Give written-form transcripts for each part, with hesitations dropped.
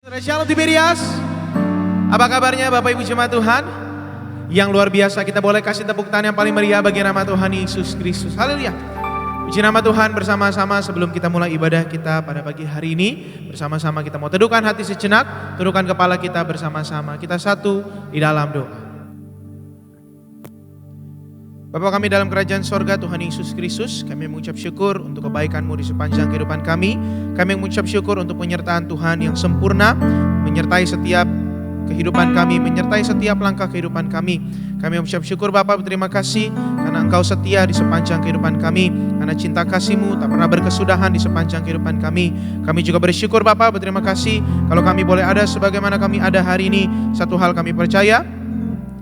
Shalom Tiberias. Apa kabarnya Bapak Ibu Jemaat Tuhan? Yang luar biasa, kita boleh kasih tepuk tangan yang paling meriah bagi nama Tuhan Yesus Kristus. Haleluya. Puji nama Tuhan, bersama-sama sebelum kita mulai ibadah kita pada pagi hari ini, bersama-sama kita mau teduhkan hati sejenak, tundukkan kepala kita bersama-sama. Kita satu di dalam doa. Bapa kami dalam kerajaan sorga, Tuhan Yesus Kristus, kami mengucap syukur untuk kebaikan-Mu di sepanjang kehidupan kami. Kami mengucap syukur untuk penyertaan Tuhan yang sempurna, menyertai setiap kehidupan kami, menyertai setiap langkah kehidupan kami. Kami mengucap syukur Bapa, berterima kasih karena Engkau setia di sepanjang kehidupan kami, karena cinta kasih-Mu tak pernah berkesudahan di sepanjang kehidupan kami. Kami juga bersyukur Bapa, berterima kasih kalau kami boleh ada sebagaimana kami ada hari ini. Satu hal kami percaya,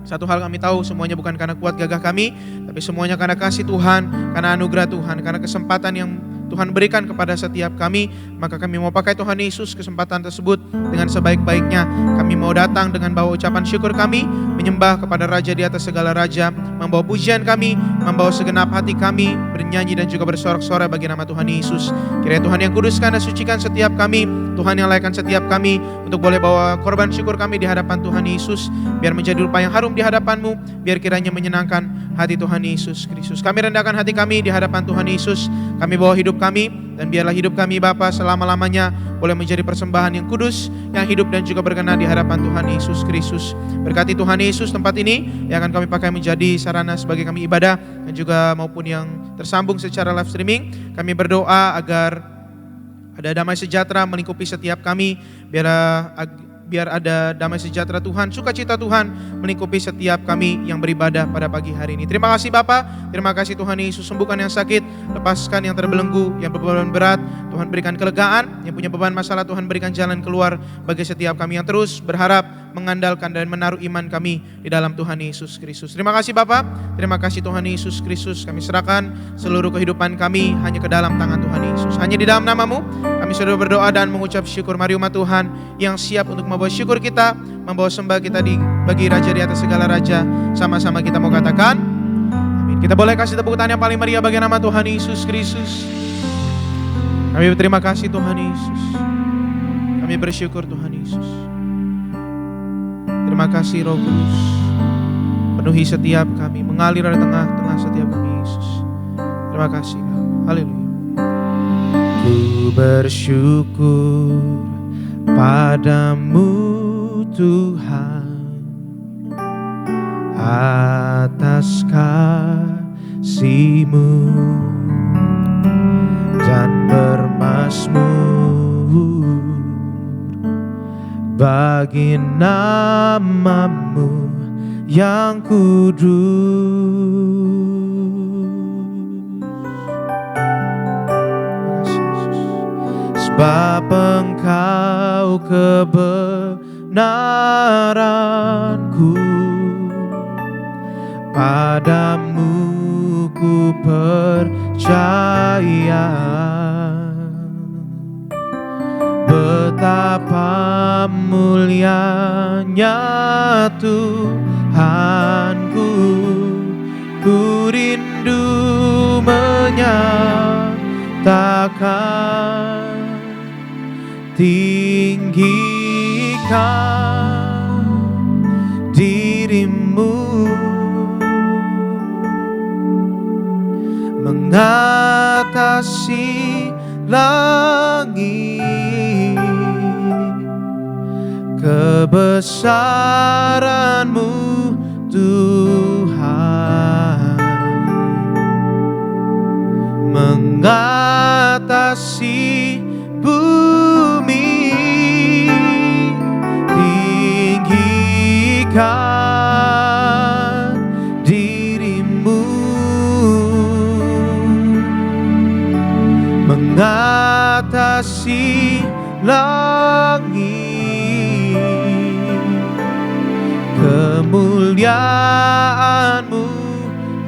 satu hal kami tahu, semuanya bukan karena kuat gagah kami, tapi semuanya karena kasih Tuhan, karena anugerah Tuhan, karena kesempatan yang Tuhan berikan kepada setiap kami. Maka kami mau pakai Tuhan Yesus kesempatan tersebut dengan sebaik-baiknya. Kami mau datang dengan bawa ucapan syukur kami, menyembah kepada Raja di atas segala Raja, membawa pujian kami, membawa segenap hati kami, bernyanyi dan juga bersorak-sorai bagi nama Tuhan Yesus. Kiranya Tuhan yang kuduskan dan sucikan setiap kami, Tuhan yang layakan setiap kami untuk boleh bawa korban syukur kami di hadapan Tuhan Yesus, biar menjadi rupa yang harum di hadapan-Mu, biar kiranya menyenangkan hati Tuhan Yesus Kristus. Kami rendahkan hati kami di hadapan Tuhan Yesus, kami bawa hidup kami, dan biarlah hidup kami Bapa selama-lamanya boleh menjadi persembahan yang kudus, yang hidup dan juga berkenan di hadapan Tuhan Yesus Kristus. Berkati Tuhan Yesus tempat ini yang akan kami pakai menjadi sarana sebagai kami ibadah, dan juga maupun yang tersambung secara live streaming. Kami berdoa agar ada damai sejahtera melingkupi setiap kami, biar ada damai sejahtera Tuhan, sukacita Tuhan melingkupi setiap kami yang beribadah pada pagi hari ini. Terima kasih Bapa, terima kasih Tuhan Yesus, sembuhkan yang sakit, lepaskan yang terbelenggu, yang beban berat, Tuhan berikan kelegaan, yang punya beban masalah Tuhan berikan jalan keluar bagi setiap kami yang terus berharap, mengandalkan dan menaruh iman kami di dalam Tuhan Yesus Kristus. Terima kasih Bapa, terima kasih Tuhan Yesus Kristus, kami serahkan seluruh kehidupan kami hanya ke dalam tangan Tuhan Yesus. Hanya di dalam nama-Mu kami sudah berdoa dan mengucap syukur. Mari umat Tuhan yang siap untuk membawa syukur kita, membawa sembah kita bagi Raja di atas segala Raja, sama-sama kita mau katakan amin. Kita boleh kasih tepuk tangan yang paling meriah bagi nama Tuhan Yesus Kristus. Kami berterima kasih Tuhan Yesus, kami bersyukur Tuhan Yesus. Terima kasih Roh Kudus, penuhi setiap kami, mengalir di tengah-tengah setiap kami Yesus. Terima kasih Bapa. Haleluya. Ku bersyukur padamu Tuhan atas kasih-Mu dan bermazmur bagi nama-Mu yang kudus. Sebab Engkau kebenaranku, padamu ku percaya. Betapa mulianya Tuhanku, ku rindu menyatakan, tinggikan diri-Mu, mengatasi langit, kebesaran-Mu Tuhan, mengatasi bumi, tinggikan diri-Mu, mengatasi langit, kemuliaan-Mu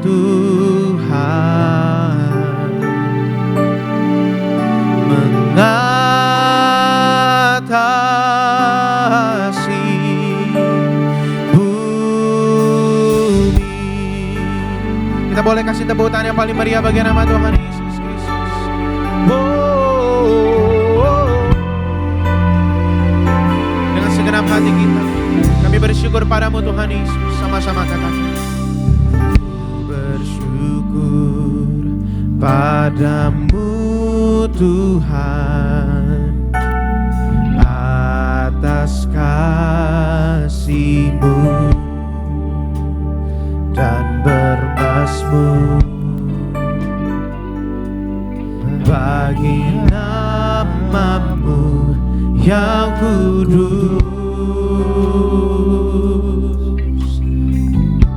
Tuhan, mengatasi bumi. Kita boleh kasih tepuk tangan yang paling meriah bagi nama Tuhan Yesus Kristus. kepadamu Tuhan Yesus. Sama-sama katakan. Bersyukur padamu Tuhan atas kasih-Mu dan bermazmur bagi nama-Mu yang kudus.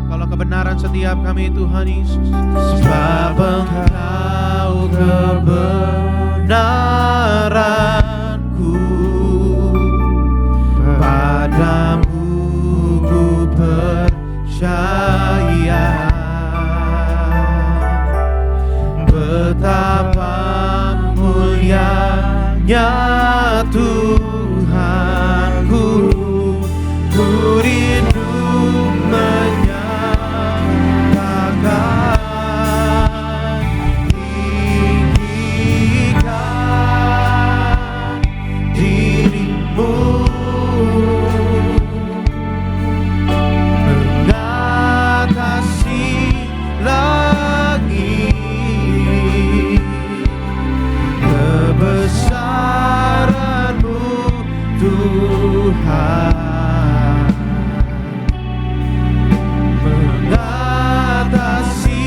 Kalau kebenaran setiap kami Tuhan Yesus, sebab Engkau kebenaranku, padamu ku percaya. Betapa mulianya Tuhanku, ku rindu menyatakan, tinggikan diri-Mu, mengatasi langit, kebesaran-Mu Tuhan, mengatasi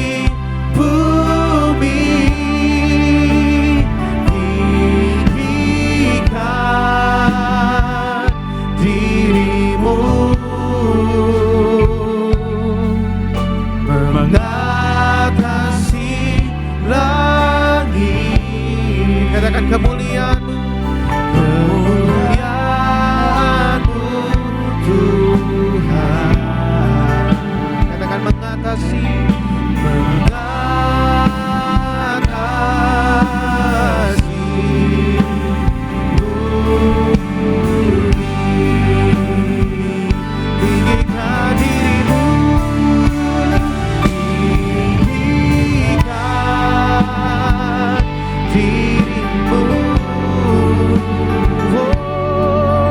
bumi, tinggikan diri-Mu, mengatasi langit. Katakan kemuliaan-Mu, kemuliaan-Mu Tuhan. Katakan mengatasi, mengatasi bumi, tinggikan diri-Mu, tinggikan diri-Mu, oh,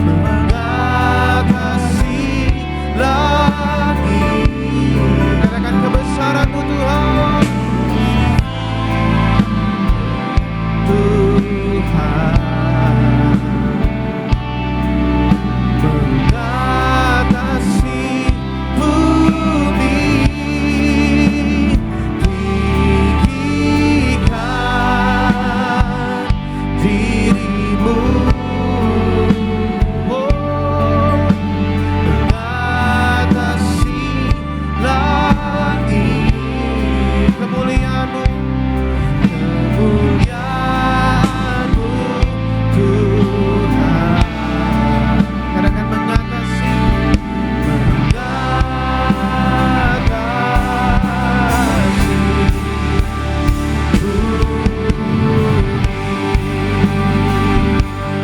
mengatasi langit. Katakan kebesaran-Mu Tuhan, Tuhan, mengatasi bumi, tinggikan diri-Mu, oh, mengatasi langit. Kemuliaan-Mu, kemuliaan-Mu Tuhan. Katakan mengatasi, mengatasi bumi,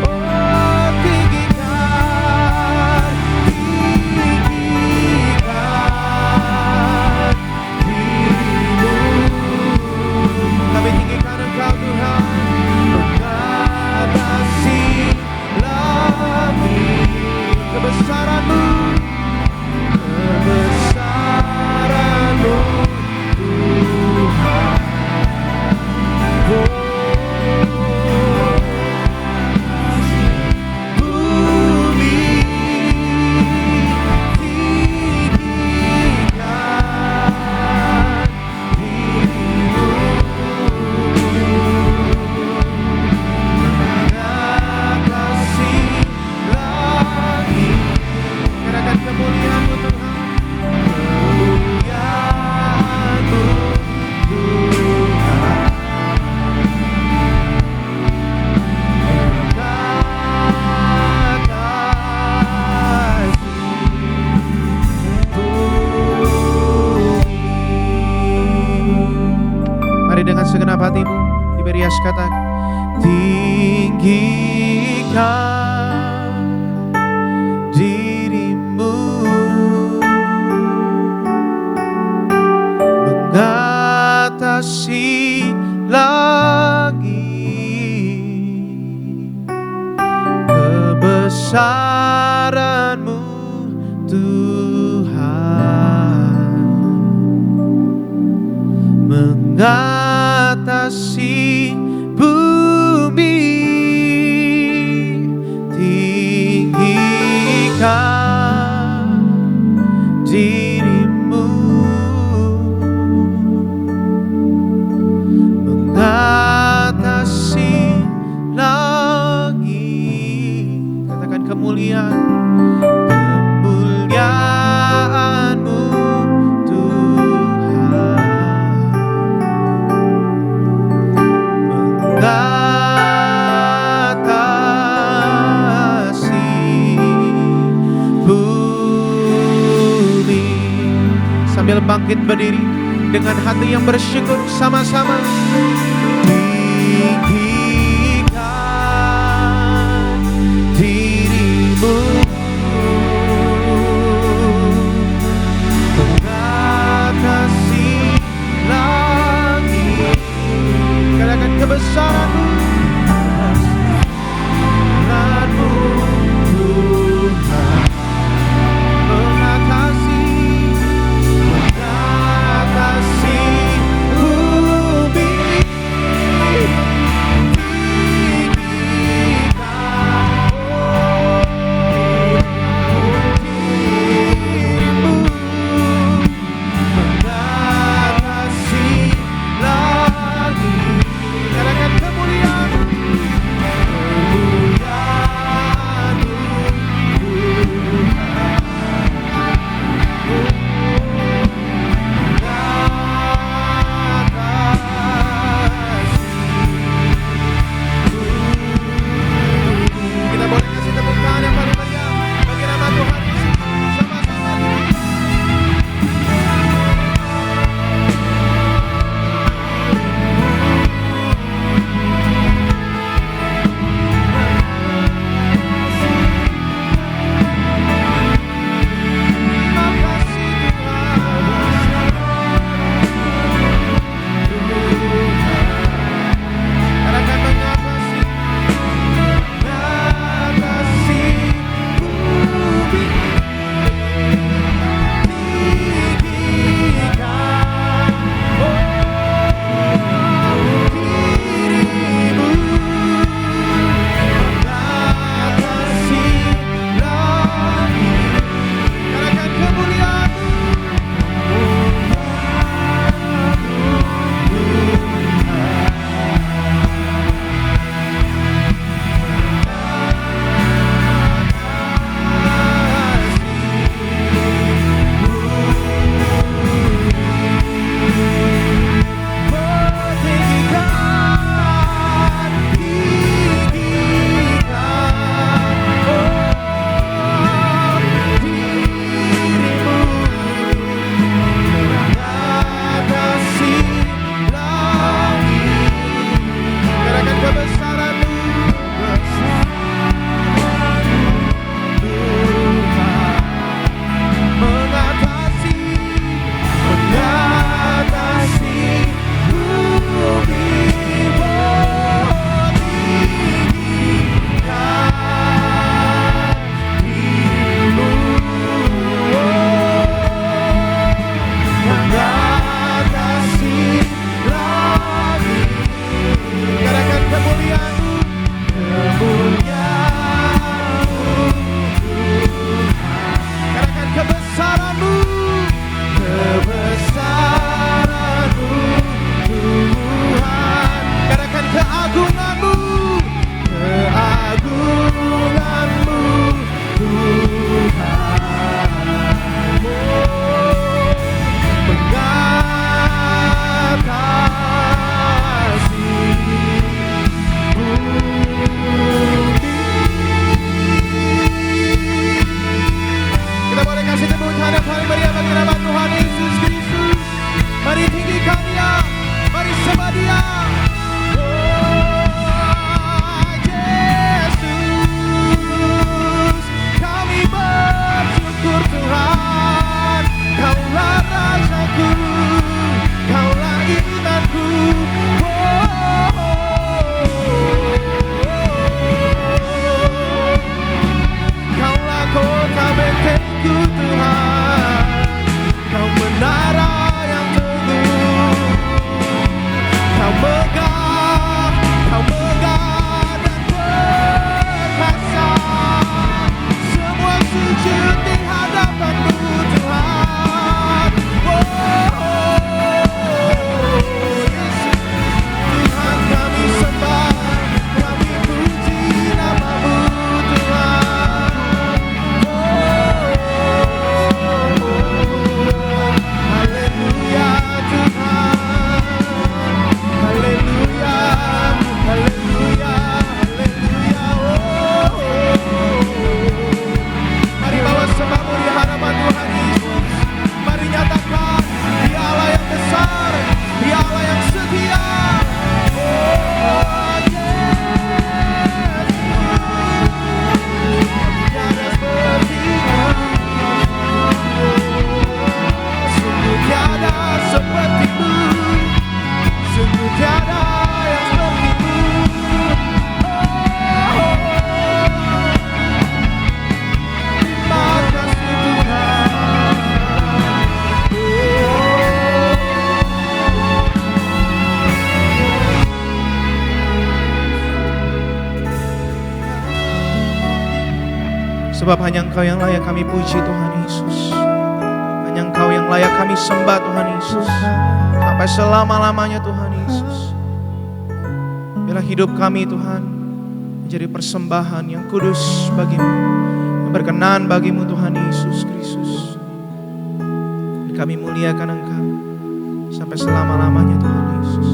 oh, tinggikan, tinggikan diri-Mu. Kami tinggikan Engkau Tuhan, mengatasi langit, kebesaran-Mu, kebesaran-Mu Tuhan, oh, bumi, tinggikan diri-Mu, mengatasi langit. Katakan kemuliaan-Mu Tuhan, kemuliaan-Mu Tuhan, mengatasi bumi. Mari dengan segenap hatimu, Tiberias katakan, tinggikan diri-Mu, mengatasi langit, kebesaran-Mu Tuhan. mengatasi bumi, tinggikan dirimu, mengatasi langit. Katakan kemuliaan, kemuliaan-Mu Tuhan, mengatasi bumi. Sambil bangkit berdiri dengan hati yang bersyukur sama-sama. Tinggikan dirimu, mengatasi langit. Katakan kebesaran-Mu, kebesaran-Mu Tuhan, mengatasi bumi, Sebab hanya Engkau yang layak kami puji Tuhan Yesus. Hanya Engkau yang layak kami sembah Tuhan Yesus. Sampai selama-lamanya Tuhan Yesus. Biarlah hidup kami Tuhan menjadi persembahan yang kudus bagimu, yang berkenan bagimu Tuhan Yesus Kristus. Kami muliakan Engkau sampai selama-lamanya Tuhan Yesus.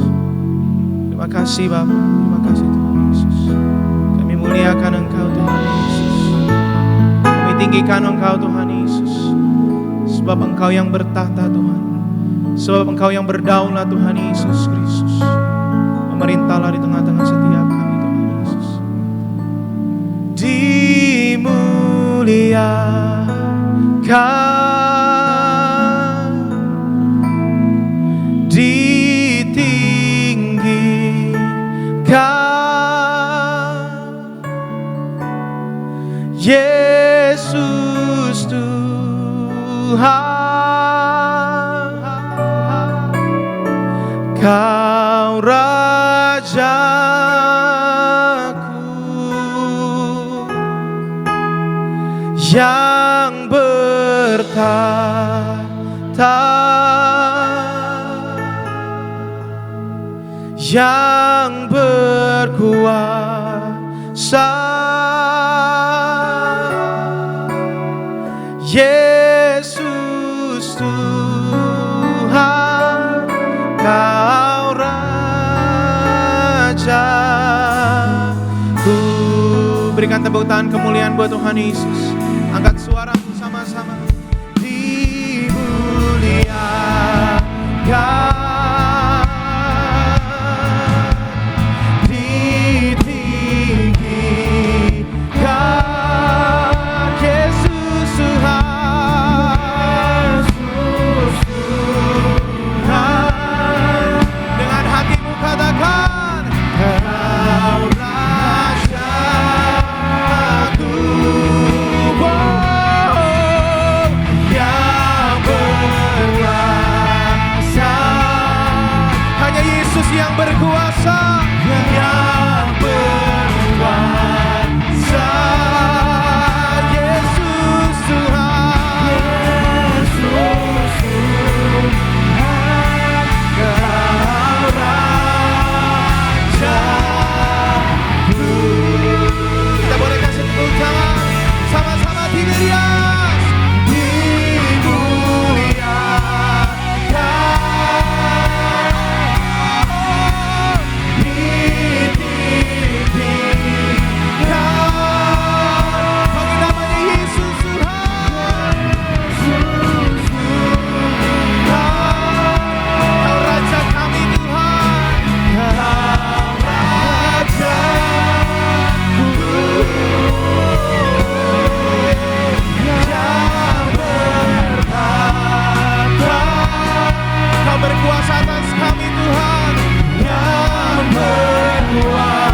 Terima kasih Bapa, terima kasih Tuhan Yesus. Kami muliakan Engkau Tuhan Yesus. Kami tinggikan Engkau Tuhan Yesus. Sebab Engkau yang bertahta Tuhan. Sebab Engkau yang berdaulat Tuhan Yesus Kristus. Memerintahlah di tengah-tengah setiap kami Tuhan Yesus. Dimuliakan, ditinggikan, Yesus Tuhan, Kau Rajaku yang bertahta, yang berkuasa, Yesus Tuhan, Kau Rajaku. Berikan tepuk tangan kemuliaan buat Tuhan Yesus. Angkat suara sama-sama. Dimuliakan, yang berkuasa, yang berkuasa, Yesus Tuhan, Yesus Tuhan, Kau Rajaku. Kita boleh kasih tepuk tangan sama-sama Tiberias. Berkuasa atas kami Tuhan, yang berkuasa,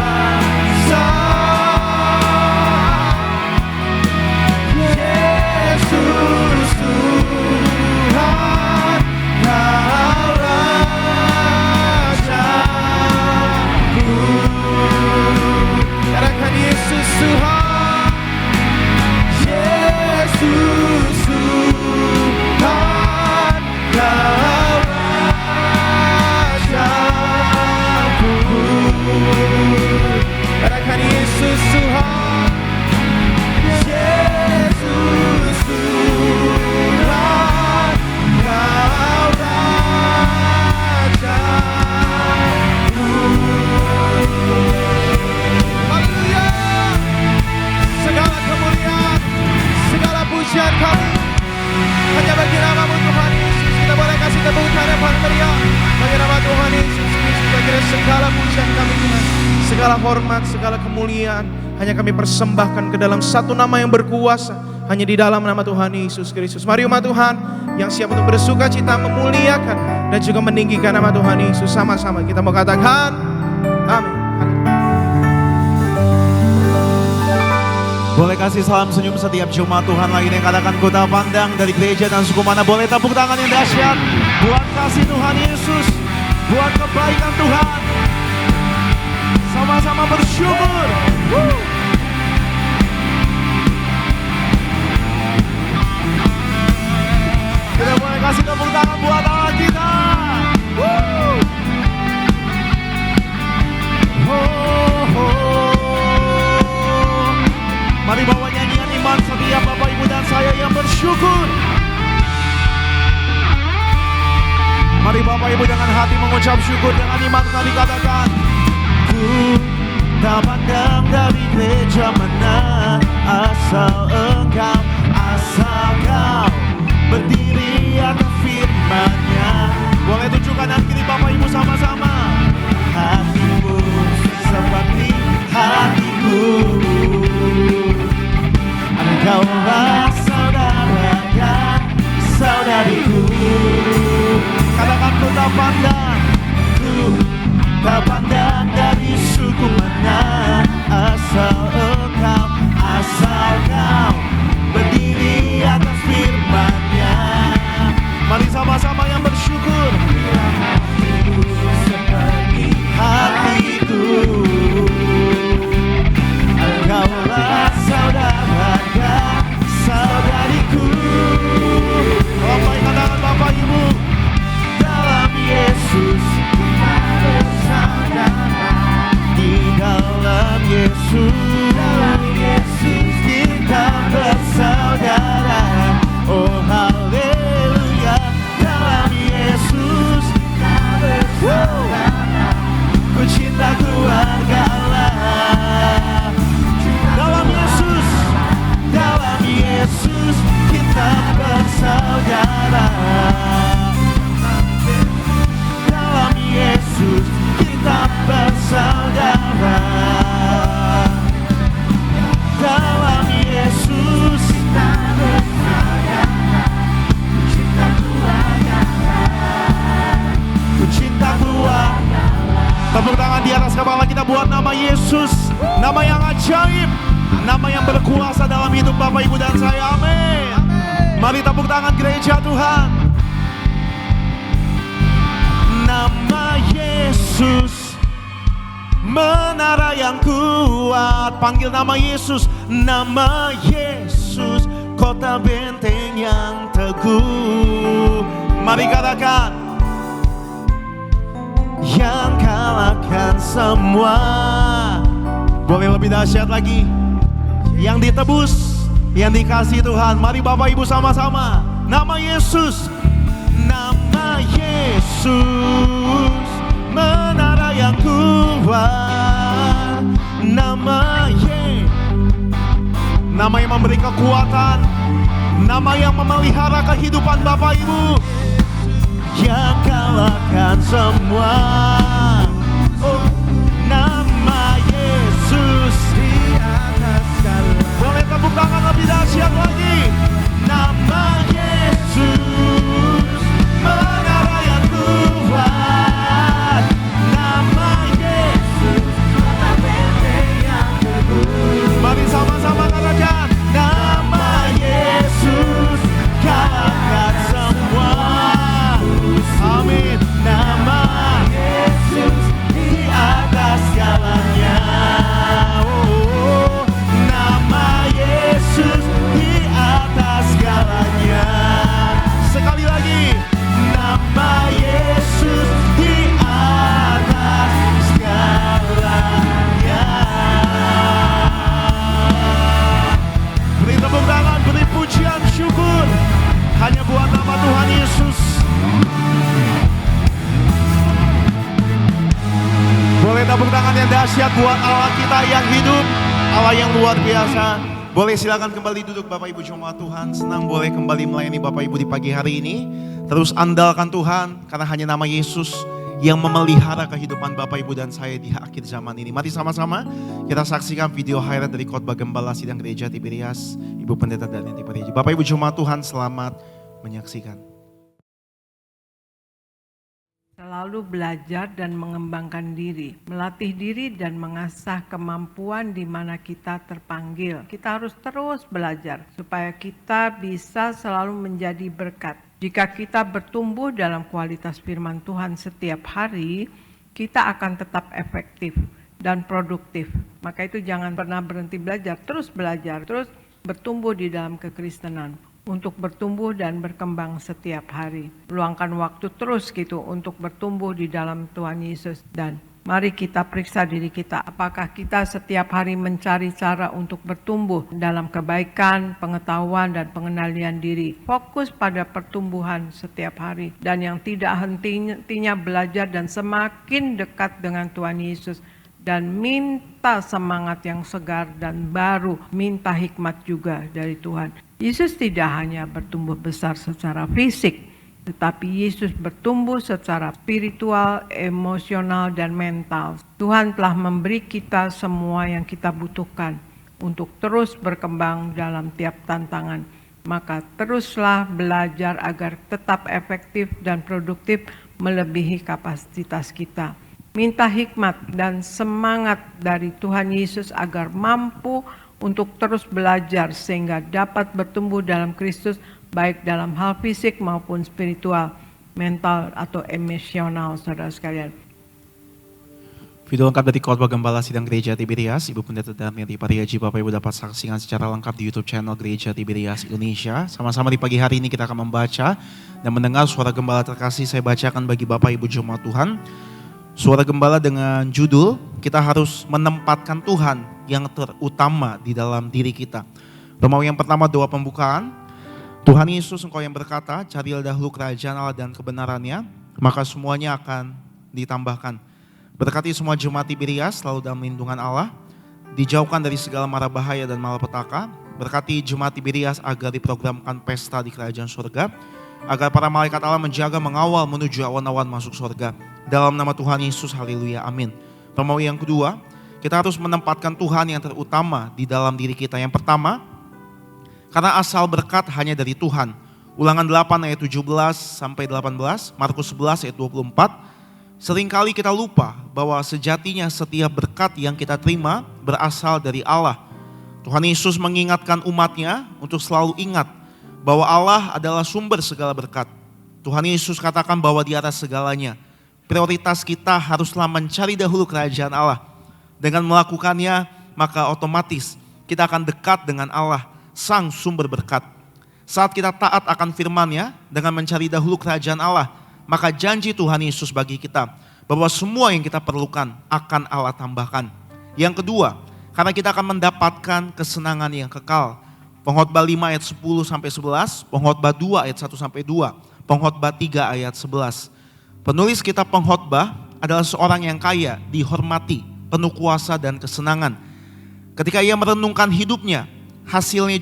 Yesus Tuhan, Kau Rajaku. Katakan Yesus Tuhan, Yesus Tuhan, Kau katakan Yesus Tuhan, Yesus Tuhan, Kau Rajaku. Haleluya. Segala kemuliaan, segala pujian kami hanya bagi nama-Mu Tuhan Yesus. Kita boleh kasih tepuk tangan yang paling meriah bagi nama Tuhan Yesus Kristus. Bagi segala pujian kami Tuhan, segala hormat, segala kemuliaan hanya kami persembahkan ke dalam satu nama yang berkuasa, hanya di dalam nama Tuhan Yesus Kristus. Mari umat Tuhan yang siap untuk bersuka cita memuliakan dan juga meninggikan nama Tuhan Yesus, sama-sama kita mau katakan amin. Boleh kasih salam senyum setiap Jumat Tuhan lagi yang katakan kota pandang dari gereja dan suku mana. Boleh tepuk tangan yang dahsyat buat kasih Tuhan Yesus, buat kebaikan Tuhan. Sama-sama bersyukur. bersyukur. Mari Bapak Ibu dengan hati mengucap syukur, dengan iman kami katakan, ku tak pandang dari gereja mana asal engkau, asal kau berdiri atas firman-Nya. Boleh tunjukkan dan kiri Bapak Ibu sama-sama. Hatimu seperti hatiku, engkaulah saudara dan saudariku. Katakan ku tak pandang dari suku mana asal engkau, asal kau berdiri atas firman-Nya. Mari sama-sama yang bersyukur. Hatiku seperti hatiku, engkaulah saudara dan saudariku. Lombai katakan Bapak Ibu, dalam Yesus kita bersaudara. Di dalam Yesus kita bersaudara. Oh haleluya, dalam Yesus kita bersaudara. Ku cinta keluarga Allah. Dalam Yesus kita bersaudara. Dalam Yesus kita bersaudara. Dalam Yesus kita bersaudara. Ku cinta keluarga Allah. Ku cinta keluarga. Tepuk tangan di atas kepala kita buat nama Yesus, nama yang ajaib, nama yang berkuasa dalam hidup Bapak Ibu dan saya. Amin. Mari tepuk tangan gereja Tuhan. Nama Yesus, menara yang kuat. Panggil nama Yesus, nama Yesus, kota benteng yang teguh. Mari katakan, yang kalahkan semua. Boleh lebih dahsyat lagi, yang ditebus, yang dikasih Tuhan. Mari Bapak Ibu sama-sama. Nama Yesus, nama Yesus, menara yang kuat. Nama yang memberi kekuatan, nama yang memelihara kehidupan Bapak Ibu. Yang kalahkan semua. Oh, nama Yesus di atas segala. Boleh tepuk tangan lebih dahsyat lagi. Nama Yesus, menara yang kuat. Nama Yesus, kota benteng yang teguh. Mari sama-sama katakan, nama Yesus kalahkan semua. Amin. Nama Yesus di atas segalanya. Oh, nama Yesus di atas segalanya. Sekali lagi, nama Yesus di atas segalanya. Beri tepuk tangan, beri pujian syukur hanya buat nama Tuhan Yesus. Boleh tepuk tangan yang dahsyat buat Allah kita yang hidup, Allah yang luar biasa. Boleh silakan kembali duduk Bapak Ibu jemaat Tuhan. Senang boleh kembali melayani Bapak Ibu di pagi hari ini. Terus andalkan Tuhan, karena hanya nama Yesus yang memelihara kehidupan Bapak Ibu dan saya di akhir zaman ini. Mari sama-sama kita saksikan video highlight dari khotbah Gembala Sidang Gereja Tiberias, Ibu Pendeta Daniel Tiberias. Bapak Ibu jemaat Tuhan, selamat menyaksikan. Selalu belajar dan mengembangkan diri, melatih diri dan mengasah kemampuan di mana kita terpanggil. Kita harus terus belajar supaya kita bisa selalu menjadi berkat. Jika kita bertumbuh dalam kualitas firman Tuhan setiap hari, kita akan tetap efektif dan produktif. Maka itu jangan pernah berhenti belajar, terus bertumbuh di dalam kekristenan. Untuk bertumbuh dan berkembang setiap hari. Luangkan waktu terus gitu untuk bertumbuh di dalam Tuhan Yesus dan Mari kita periksa diri kita, apakah kita setiap hari mencari cara untuk bertumbuh dalam kebaikan, pengetahuan, dan pengendalian diri. Fokus pada pertumbuhan setiap hari dan yang tidak hentinya belajar dan semakin dekat dengan Tuhan Yesus. Dan minta semangat yang segar dan baru, minta hikmat juga dari Tuhan. Yesus tidak hanya bertumbuh besar secara fisik, tetapi Yesus bertumbuh secara spiritual, emosional, dan mental. Tuhan telah memberi kita semua yang kita butuhkan untuk terus berkembang dalam tiap tantangan. Maka teruslah belajar agar tetap efektif dan produktif melebihi kapasitas kita. Minta hikmat dan semangat dari Tuhan Yesus agar mampu untuk terus belajar sehingga dapat bertumbuh dalam Kristus, baik dalam hal fisik maupun spiritual, mental atau emosional, saudara sekalian. Video lengkap dari khotbah Gembala Sidang Gereja Tiberias, Ibu Pendeta Darmiati Pariaji, Bapak Ibu dapat saksikan secara lengkap di YouTube channel Gereja Tiberias Indonesia. Sama-sama di pagi hari ini kita akan membaca dan mendengar suara gembala terkasih. Saya bacakan bagi Bapak Ibu jemaat Tuhan. Suara gembala dengan judul, kita harus menempatkan Tuhan yang terutama di dalam diri kita. Romawi yang pertama, doa pembukaan. Tuhan Yesus, Engkau yang berkata, carilah dahulu kerajaan Allah dan kebenarannya, maka semuanya akan ditambahkan. Berkati semua jemaat Tiberias selalu dalam lindungan Allah, dijauhkan dari segala mara bahaya dan malapetaka. Berkati jemaat Tiberias agar diprogramkan pesta di kerajaan surga, agar para malaikat Allah menjaga, mengawal menuju awan-awan masuk surga. Dalam nama Tuhan Yesus, haleluya, amin. Romawi yang kedua, kita harus menempatkan Tuhan yang terutama di dalam diri kita. Yang pertama, karena asal berkat hanya dari Tuhan. Ulangan 8 ayat 17 sampai 18, Markus 11 ayat 24. Seringkali kita lupa bahwa sejatinya setiap berkat yang kita terima berasal dari Allah. Tuhan Yesus mengingatkan umatnya untuk selalu ingat bahwa Allah adalah sumber segala berkat. Tuhan Yesus katakan bahwa di atas segalanya, prioritas kita haruslah mencari dahulu kerajaan Allah. Dengan melakukannya, maka otomatis kita akan dekat dengan Allah, sang sumber berkat. Saat kita taat akan firman-Nya dengan mencari dahulu kerajaan Allah, maka janji Tuhan Yesus bagi kita bahwa semua yang kita perlukan akan Allah tambahkan. Yang kedua, karena kita akan mendapatkan kesenangan yang kekal. Pengkhotbah 5 ayat 10 sampai 11, Pengkhotbah 2 ayat 1 sampai 2, Pengkhotbah 3 ayat 11. Penulis kitab Pengkhotbah adalah seorang yang kaya, dihormati, penuh kuasa dan kesenangan. Ketika ia merenungkan hidupnya, hasilnya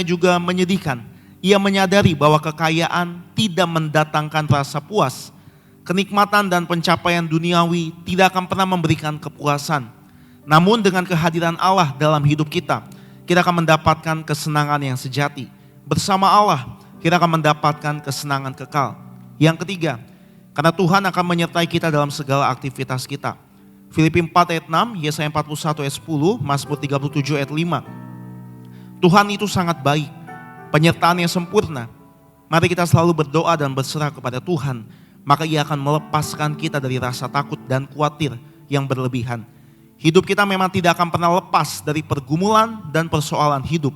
juga menyedihkan. Ia menyadari bahwa kekayaan tidak mendatangkan rasa puas. Kenikmatan dan pencapaian duniawi tidak akan pernah memberikan kepuasan. Namun dengan kehadiran Allah dalam hidup kita akan mendapatkan kesenangan yang sejati. Bersama Allah, kita akan mendapatkan kesenangan kekal. Yang ketiga, karena Tuhan akan menyertai kita dalam segala aktivitas kita. Filipi 4 ayat 6, Yesaya 41 ayat 10, Mazmur 37 ayat 5. Tuhan itu sangat baik, penyertaannya sempurna. Mari kita selalu berdoa dan berserah kepada Tuhan, maka Ia akan melepaskan kita dari rasa takut dan khawatir yang berlebihan. Hidup kita memang tidak akan pernah lepas dari pergumulan dan persoalan hidup.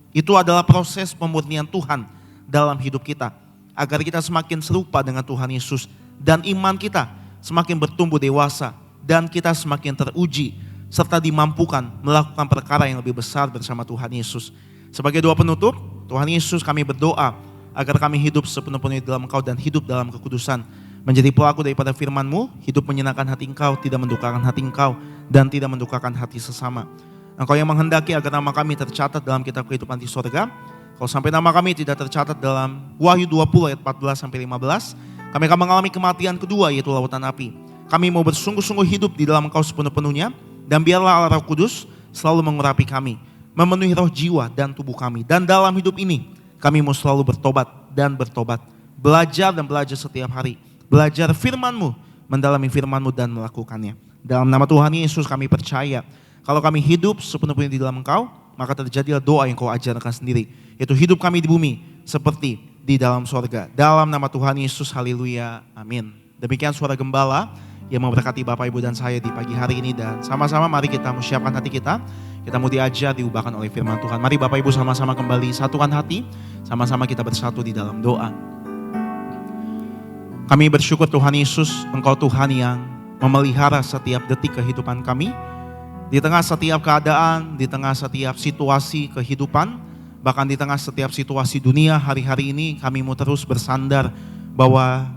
Itu adalah proses pemurnian Tuhan dalam hidup kita, agar kita semakin serupa dengan Tuhan Yesus dan iman kita semakin bertumbuh dewasa dan kita semakin teruji serta dimampukan melakukan perkara yang lebih besar bersama Tuhan Yesus. Sebagai doa penutup, Tuhan Yesus, kami berdoa agar kami hidup sepenuh-penuhnya dalam Engkau dan hidup dalam kekudusan, menjadi pelaku daripada firman-Mu, hidup menyenangkan hati Engkau, tidak mendukakan hati Engkau dan tidak mendukakan hati sesama. Engkau yang menghendaki agar nama kami tercatat dalam kitab kehidupan di sorga. Kalau sampai nama kami tidak tercatat dalam Wahyu 20 ayat 14 sampai 15, kami akan mengalami kematian kedua, yaitu lautan api. Kami mau bersungguh-sungguh hidup di dalam Engkau sepenuh-penuhnya, dan biarlah Allah Roh Kudus selalu mengurapi kami, memenuhi roh, jiwa dan tubuh kami. Dan dalam hidup ini kami mau selalu bertobat dan bertobat, belajar dan belajar setiap hari, belajar firman-Mu, mendalami firman-Mu dan melakukannya. Dalam nama Tuhan Yesus kami percaya, kalau kami hidup sepenuh-penuhnya di dalam Engkau, maka terjadilah doa yang Kau ajarkan sendiri, yaitu hidup kami di bumi seperti di dalam sorga. Dalam nama Tuhan Yesus, haleluya, amin. Demikian suara gembala yang memberkati Bapak Ibu dan saya di pagi hari ini. Dan sama-sama mari kita menyiapkan hati kita mau diajar, diubahkan oleh firman Tuhan. Mari Bapak Ibu sama-sama kembali satukan hati, sama-sama kita bersatu di dalam doa. Kami bersyukur Tuhan Yesus, Engkau Tuhan yang memelihara setiap detik kehidupan kami. Di tengah setiap keadaan, di tengah setiap situasi kehidupan, bahkan di tengah setiap situasi dunia hari-hari ini, kami mau terus bersandar bahwa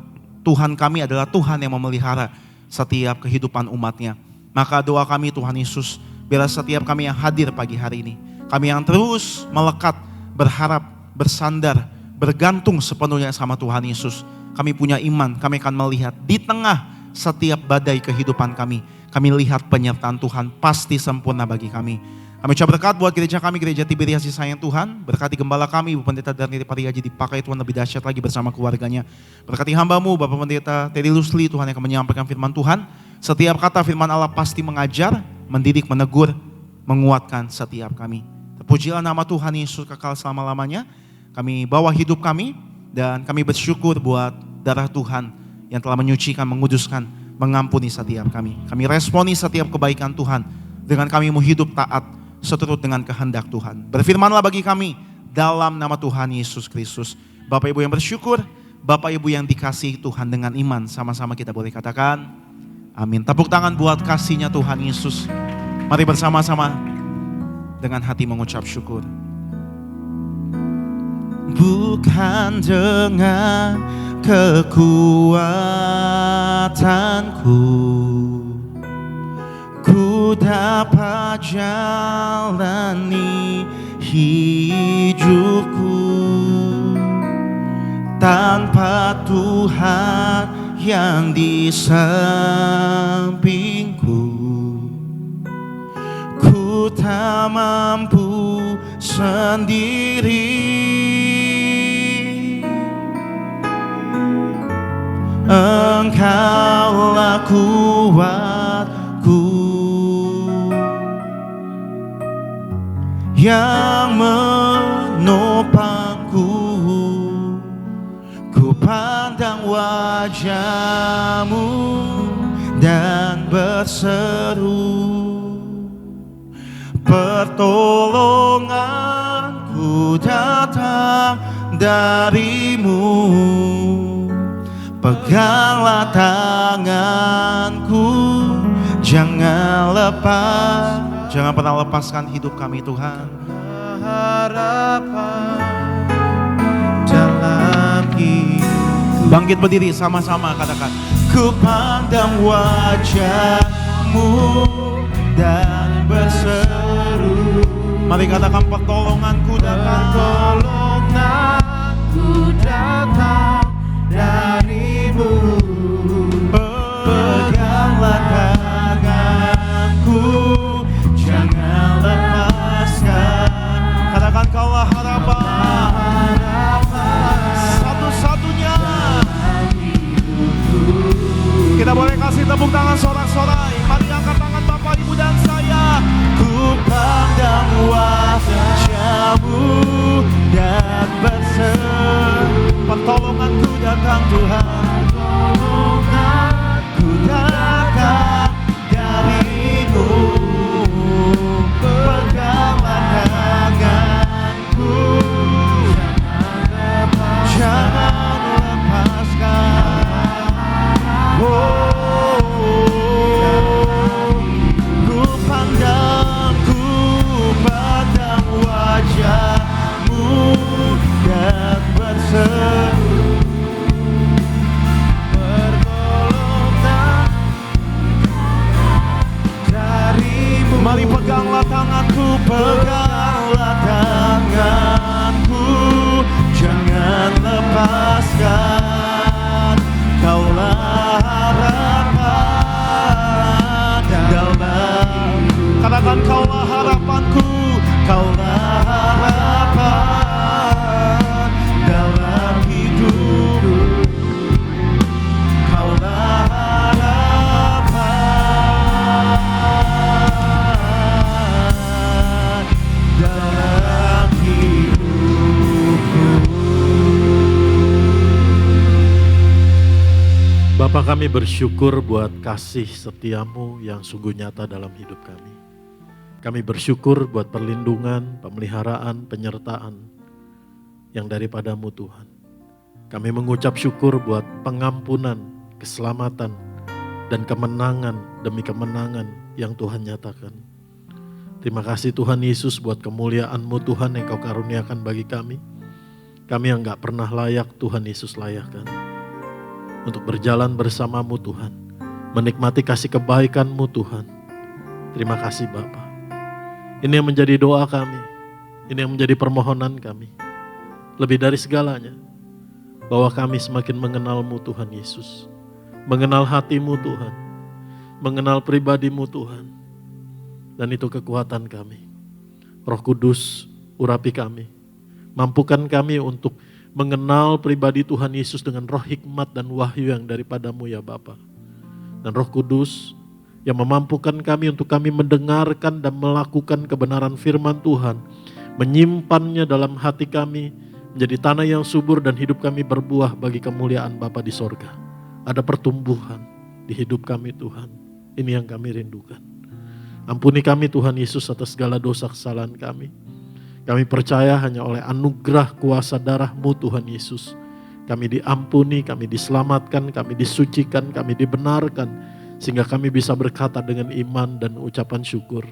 Tuhan kami adalah Tuhan yang memelihara setiap kehidupan umatnya. Maka doa kami Tuhan Yesus, biarlah setiap kami yang hadir pagi hari ini, kami yang terus melekat, berharap, bersandar, bergantung sepenuhnya sama Tuhan Yesus. Kami punya iman, kami akan melihat di tengah setiap badai kehidupan kami lihat penyertaan Tuhan pasti sempurna bagi kami. Kami ucap berkat buat gereja kami, Gereja Tiberias Sayang Tuhan. Berkati gembala kami, Ibu Pendeta Darniti Pariaji, dipakai Tuhan lebih dahsyat lagi bersama keluarganya. Berkati hamba-Mu, Bapak Pendeta Teddy Lusli, Tuhan yang akan menyampaikan firman Tuhan. Setiap kata firman Allah pasti mengajar, mendidik, menegur, menguatkan setiap kami. Terpujilah nama Tuhan Yesus kekal selama-lamanya. Kami bawa hidup kami, dan kami bersyukur buat darah Tuhan yang telah menyucikan, menguduskan, mengampuni setiap kami. Kami responi setiap kebaikan Tuhan dengan kami mau hidup taat seturut dengan kehendak Tuhan. Berfirmanlah bagi kami dalam nama Tuhan Yesus Kristus. Bapak Ibu yang bersyukur, Bapak Ibu yang dikasihi Tuhan, dengan iman sama-sama kita boleh katakan amin. Tepuk tangan buat kasihnya Tuhan Yesus. Mari bersama-sama dengan hati mengucap syukur. Bukan dengan kekuatanku ku dapat jalani hidupku tanpa Tuhan yang di sampingku. Ku tak mampu sendiri. Engkaulah kuatku yang menopangku. Ku pandang wajah-Mu dan berseru, pertolonganku datang dari-Mu. Peganglah tanganku, jangan pernah lepaskan hidup kami Tuhan. Harapan dalam hidup. Bangkit berdiri sama-sama katakan, ku pandang wajah-Mu dan berseru. Mari katakan, pertolonganku datang. Pertolonganku datang dari-Mu. Peganglah tanganku, jangan lepaskan. Katakan, Kaulah harapan satu-satunya. Kita boleh kasih tepuk tangan sorak-sorai. Mari angkat tangan Bapak, Ibu dan saya. Ku pandang wajah-Mu dan berseru, pertolonganku datang Tuhan. Pertolonganku datang dari-Mu. Peganglah tanganku, jangan lepaskan. Ku pandang wajah-Mu dan berseru, pertolongan dari-Mu. Mari peganglah tanganku, peganglah tanganku, jangan lepaskan. Kaulah harapan dalam, katakan, Kaulah harapanku, Kaulah harapan dalam hidupku. Kaulah harapan dalam hidupku. Bapa, kami bersyukur buat kasih setia-Mu yang sungguh nyata dalam hidup kami. Kami bersyukur buat perlindungan, pemeliharaan, penyertaan yang daripada-Mu Tuhan. Kami mengucap syukur buat pengampunan, keselamatan, dan kemenangan demi kemenangan yang Tuhan nyatakan. Terima kasih Tuhan Yesus buat kemuliaan-Mu Tuhan yang Kau karuniakan bagi kami. Kami yang gak pernah layak, Tuhan Yesus layakkan. Untuk berjalan bersama-Mu Tuhan. Menikmati kasih kebaikan-Mu Tuhan. Terima kasih Bapa. Ini yang menjadi doa kami. Ini yang menjadi permohonan kami. Lebih dari segalanya. Bahwa kami semakin mengenal-Mu Tuhan Yesus. Mengenal hati-Mu Tuhan. Mengenal pribadi-Mu Tuhan. Dan itu kekuatan kami. Roh Kudus urapi kami. Mampukan kami untuk mengenal pribadi Tuhan Yesus dengan roh hikmat dan wahyu yang daripada-Mu ya Bapa. Dan Roh Kudus yang memampukan kami untuk kami mendengarkan dan melakukan kebenaran firman Tuhan. Menyimpannya dalam hati kami menjadi tanah yang subur dan hidup kami berbuah bagi kemuliaan Bapa di sorga. Ada pertumbuhan di hidup kami Tuhan. Ini yang kami rindukan. Ampuni kami Tuhan Yesus atas segala dosa kesalahan kami. Kami percaya hanya oleh anugerah kuasa darah-Mu Tuhan Yesus. Kami diampuni, kami diselamatkan, kami disucikan, kami dibenarkan. Sehingga kami bisa berkata dengan iman dan ucapan syukur.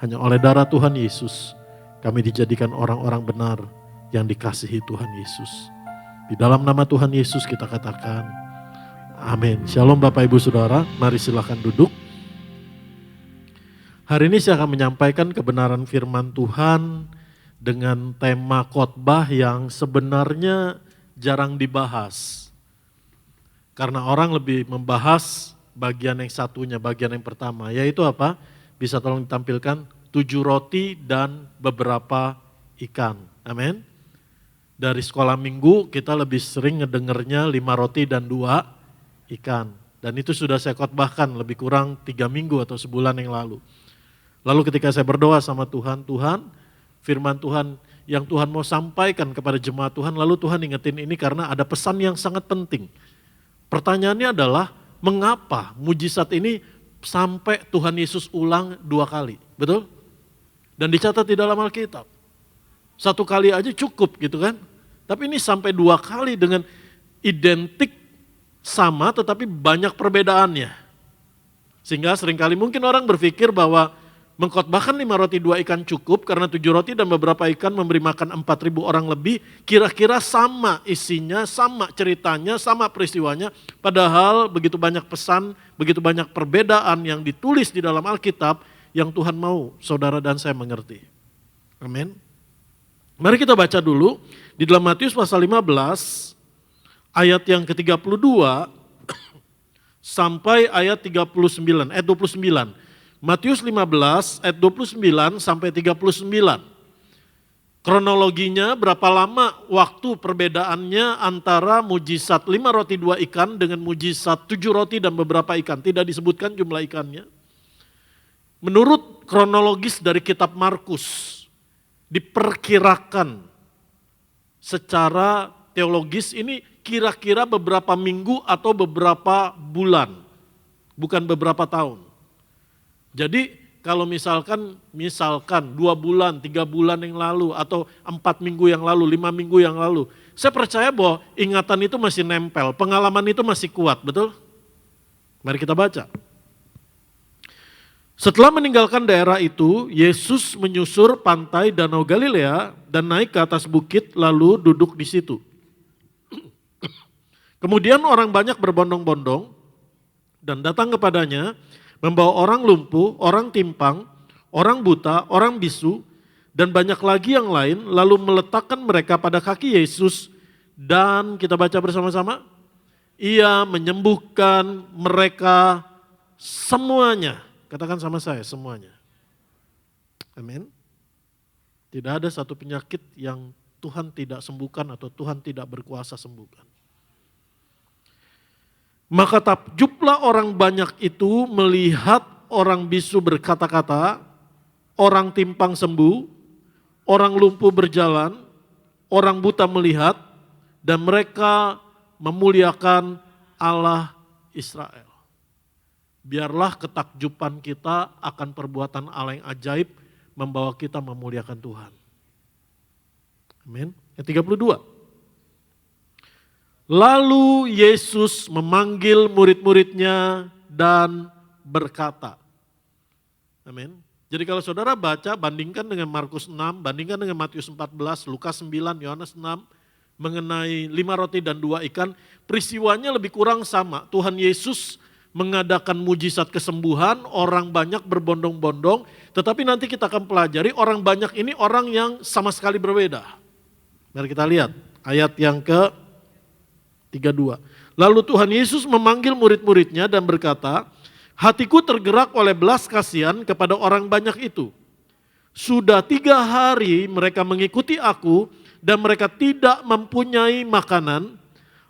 Hanya oleh darah Tuhan Yesus, kami dijadikan orang-orang benar yang dikasihi Tuhan Yesus. Di dalam nama Tuhan Yesus kita katakan, amin. Shalom Bapak Ibu Saudara, mari silakan duduk. Hari ini saya akan menyampaikan kebenaran firman Tuhan dengan tema khotbah yang sebenarnya jarang dibahas. Karena orang lebih membahas bagian yang satunya, bagian yang pertama. Yaitu apa? Bisa tolong ditampilkan 7 roti dan beberapa ikan. Amin. Dari sekolah minggu kita lebih sering ngedengernya 5 roti dan 2 ikan. Dan itu sudah saya khotbahkan lebih kurang 3 minggu atau sebulan yang lalu. Lalu ketika saya berdoa sama Tuhan, Tuhan, firman Tuhan yang Tuhan mau sampaikan kepada jemaat Tuhan, lalu Tuhan ingetin ini karena ada pesan yang sangat penting. Pertanyaannya adalah, mengapa mujizat ini sampai Tuhan Yesus ulang 2 kali? Betul? Dan dicatat di dalam Alkitab. 1 kali aja cukup gitu kan. Tapi ini sampai 2 kali dengan identik sama tetapi banyak perbedaannya. Sehingga seringkali mungkin orang berpikir bahwa mengkhotbahkan 5 roti 2 ikan cukup karena 7 roti dan beberapa ikan memberi makan 4.000 orang lebih. Kira-kira sama isinya, sama ceritanya, sama peristiwanya. Padahal begitu banyak pesan, begitu banyak perbedaan yang ditulis di dalam Alkitab yang Tuhan mau saudara dan saya mengerti. Amin. Mari kita baca dulu di dalam Matius pasal 15 ayat yang ke-32 sampai ayat 39, ayat 29. Matius 15 ayat 29 sampai 39. Kronologinya berapa lama waktu perbedaannya antara mujizat 5 roti 2 ikan dengan mujizat 7 roti dan beberapa ikan. Tidak disebutkan jumlah ikannya. Menurut kronologis dari kitab Markus, diperkirakan secara teologis ini kira-kira beberapa minggu atau beberapa bulan. Bukan beberapa tahun. Jadi kalau misalkan 2 bulan, 3 bulan yang lalu atau 4 minggu yang lalu, 5 minggu yang lalu. Saya percaya bahwa ingatan itu masih nempel, pengalaman itu masih kuat, betul? Mari kita baca. Setelah meninggalkan daerah itu, Yesus menyusur pantai Danau Galilea dan naik ke atas bukit lalu duduk di situ. Kemudian orang banyak berbondong-bondong dan datang kepadanya, membawa orang lumpuh, orang timpang, orang buta, orang bisu, dan banyak lagi yang lain, lalu meletakkan mereka pada kaki Yesus, dan kita baca bersama-sama, Ia menyembuhkan mereka semuanya. Katakan sama saya, semuanya. Amin. Tidak ada satu penyakit yang Tuhan tidak sembuhkan atau Tuhan tidak berkuasa sembuhkan. Maka takjublah orang banyak itu melihat orang bisu berkata-kata, orang timpang sembuh, orang lumpuh berjalan, orang buta melihat, dan mereka memuliakan Allah Israel. Biarlah ketakjuban kita akan perbuatan Allah yang ajaib membawa kita memuliakan Tuhan. Amin. Yang 32. Lalu Yesus memanggil murid-muridnya dan berkata. Amin. Jadi kalau saudara baca, bandingkan dengan Markus 6, bandingkan dengan Matius 14, Lukas 9, Yohanes 6, mengenai 5 roti dan 2 ikan, peristiwanya lebih kurang sama. Tuhan Yesus mengadakan mujizat kesembuhan, orang banyak berbondong-bondong, tetapi nanti kita akan pelajari orang banyak ini orang yang sama sekali berbeda. Mari kita lihat ayat yang ke-32. Lalu Tuhan Yesus memanggil murid-muridnya dan berkata, hatiku tergerak oleh belas kasihan kepada orang banyak itu. Sudah 3 hari mereka mengikuti aku dan mereka tidak mempunyai makanan.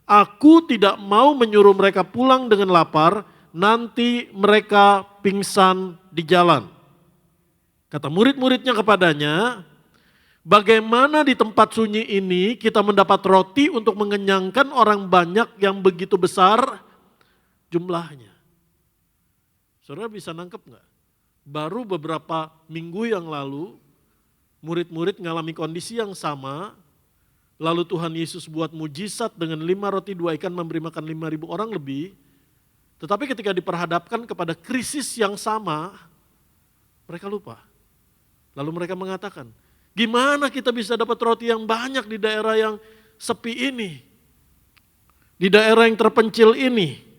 Aku tidak mau menyuruh mereka pulang dengan lapar, nanti mereka pingsan di jalan. Kata murid-muridnya kepadanya, bagaimana di tempat sunyi ini kita mendapat roti untuk mengenyangkan orang banyak yang begitu besar jumlahnya? Saudara bisa nangkep nggak? Baru beberapa minggu yang lalu, murid-murid mengalami kondisi yang sama, lalu Tuhan Yesus buat mujizat dengan 5 roti 2 ikan memberi makan 5.000 orang lebih, tetapi ketika diperhadapkan kepada krisis yang sama, mereka lupa. Lalu mereka mengatakan, gimana kita bisa dapat roti yang banyak di daerah yang sepi ini? Di daerah yang terpencil ini?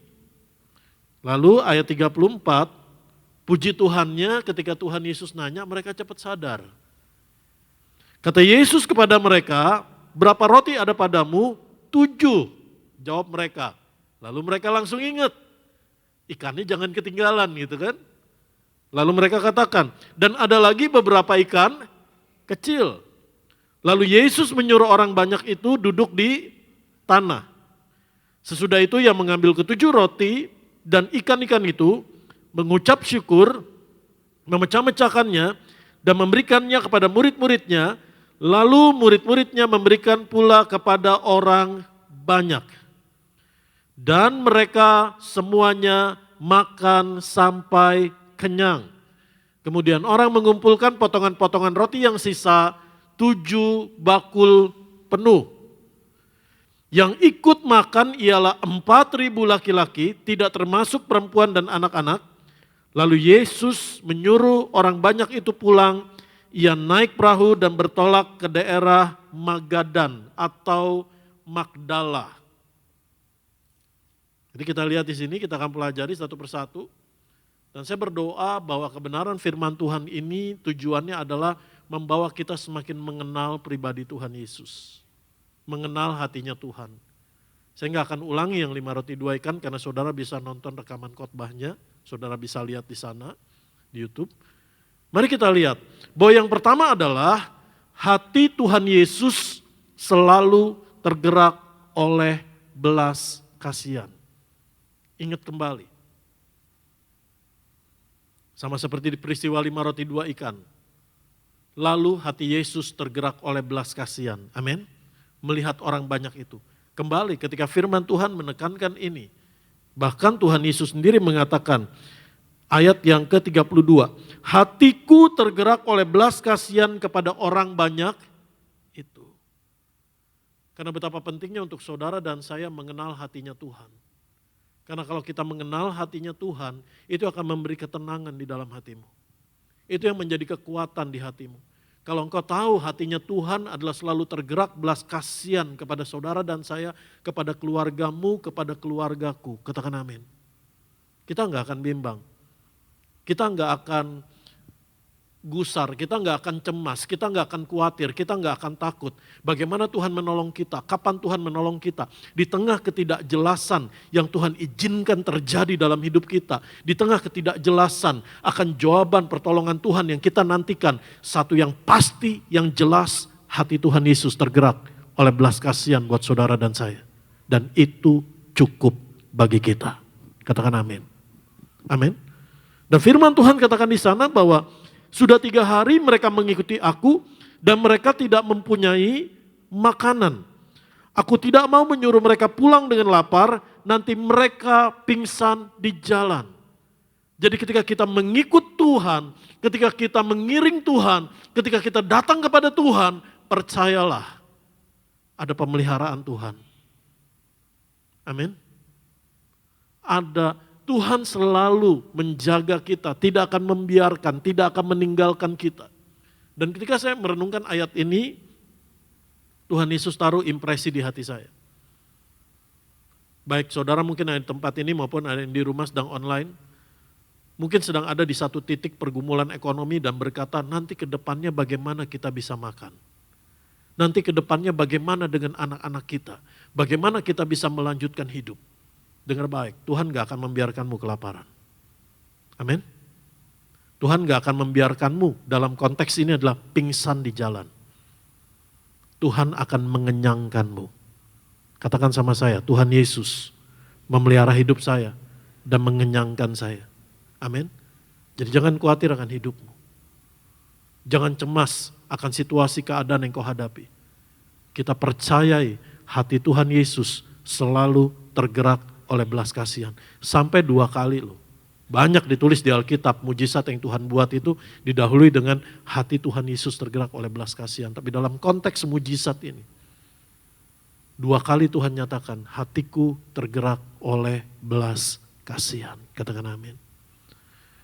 Lalu ayat 34, puji Tuhannya ketika Tuhan Yesus nanya, mereka cepat sadar. Kata Yesus kepada mereka, berapa roti ada padamu? 7, jawab mereka. Lalu mereka langsung ingat, ikannya jangan ketinggalan gitu kan. Lalu mereka katakan, dan ada lagi beberapa ikan kecil. Lalu Yesus menyuruh orang banyak itu duduk di tanah. Sesudah itu ia mengambil ke-7 roti dan ikan-ikan itu, mengucap syukur, memecah-mecahkannya dan memberikannya kepada murid-muridnya. Lalu murid-muridnya memberikan pula kepada orang banyak. Dan mereka semuanya makan sampai kenyang. Kemudian orang mengumpulkan potongan-potongan roti yang sisa 7 bakul penuh. Yang ikut makan ialah 4.000 laki-laki, tidak termasuk perempuan dan anak-anak. Lalu Yesus menyuruh orang banyak itu pulang. Ia naik perahu dan bertolak ke daerah Magadan atau Magdala. Jadi kita lihat di sini, kita akan pelajari satu persatu. Dan saya berdoa bahwa kebenaran firman Tuhan ini tujuannya adalah membawa kita semakin mengenal pribadi Tuhan Yesus. Mengenal hatinya Tuhan. Saya nggak akan ulangi yang 5 roti 2 ikan karena saudara bisa nonton rekaman khotbahnya. Saudara bisa lihat di sana, di YouTube. Mari kita lihat, bahwa yang pertama adalah hati Tuhan Yesus selalu tergerak oleh belas kasihan. Ingat kembali. Sama seperti di peristiwa 5 roti 2 ikan. Lalu hati Yesus tergerak oleh belas kasihan. Amin. Melihat orang banyak itu. Kembali ketika firman Tuhan menekankan ini. Bahkan Tuhan Yesus sendiri mengatakan, ayat yang ke-32, hatiku tergerak oleh belas kasihan kepada orang banyak itu. Karena betapa pentingnya untuk saudara dan saya mengenal hatinya Tuhan. Karena kalau kita mengenal hatinya Tuhan, itu akan memberi ketenangan di dalam hatimu. Itu yang menjadi kekuatan di hatimu. Kalau engkau tahu hatinya Tuhan adalah selalu tergerak belas kasihan kepada saudara dan saya, kepada keluargamu, kepada keluargaku. Katakan amin. Kita enggak akan bimbang. Kita enggak akan gusar, kita enggak akan cemas, kita enggak akan khawatir, kita enggak akan takut. Bagaimana Tuhan menolong kita, kapan Tuhan menolong kita. Di tengah ketidakjelasan yang Tuhan izinkan terjadi dalam hidup kita. Di tengah ketidakjelasan akan jawaban pertolongan Tuhan yang kita nantikan. Satu yang pasti, yang jelas, hati Tuhan Yesus tergerak oleh belas kasihan buat saudara dan saya. Dan itu cukup bagi kita. Katakan amin. Amin. Dan firman Tuhan katakan di sana bahwa sudah 3 hari mereka mengikuti aku dan mereka tidak mempunyai makanan. Aku tidak mau menyuruh mereka pulang dengan lapar, nanti mereka pingsan di jalan. Jadi ketika kita mengikut Tuhan, ketika kita mengiring Tuhan, ketika kita datang kepada Tuhan, percayalah ada pemeliharaan Tuhan. Amin. Ada, Tuhan selalu menjaga kita, tidak akan membiarkan, tidak akan meninggalkan kita. Dan ketika saya merenungkan ayat ini, Tuhan Yesus taruh impresi di hati saya. Baik saudara mungkin ada di tempat ini maupun ada yang di rumah sedang online, mungkin sedang ada di satu titik pergumulan ekonomi dan berkata, nanti ke depannya bagaimana kita bisa makan. Nanti ke depannya bagaimana dengan anak-anak kita. Bagaimana kita bisa melanjutkan hidup. Dengar baik, Tuhan gak akan membiarkanmu kelaparan. Amin. Tuhan gak akan membiarkanmu, dalam konteks ini adalah pingsan di jalan. Tuhan akan mengenyangkanmu. Katakan sama saya, Tuhan Yesus memelihara hidup saya dan mengenyangkan saya. Amin. Jadi jangan khawatir akan hidupmu. Jangan cemas akan situasi keadaan yang kau hadapi. Kita percayai hati Tuhan Yesus selalu tergerak oleh belas kasihan. Sampai 2 kali loh. Banyak ditulis di Alkitab, mujizat yang Tuhan buat itu didahului dengan hati Tuhan Yesus tergerak oleh belas kasihan. Tapi dalam konteks mujizat ini, 2 kali Tuhan nyatakan, hatiku tergerak oleh belas kasihan. Katakan amin.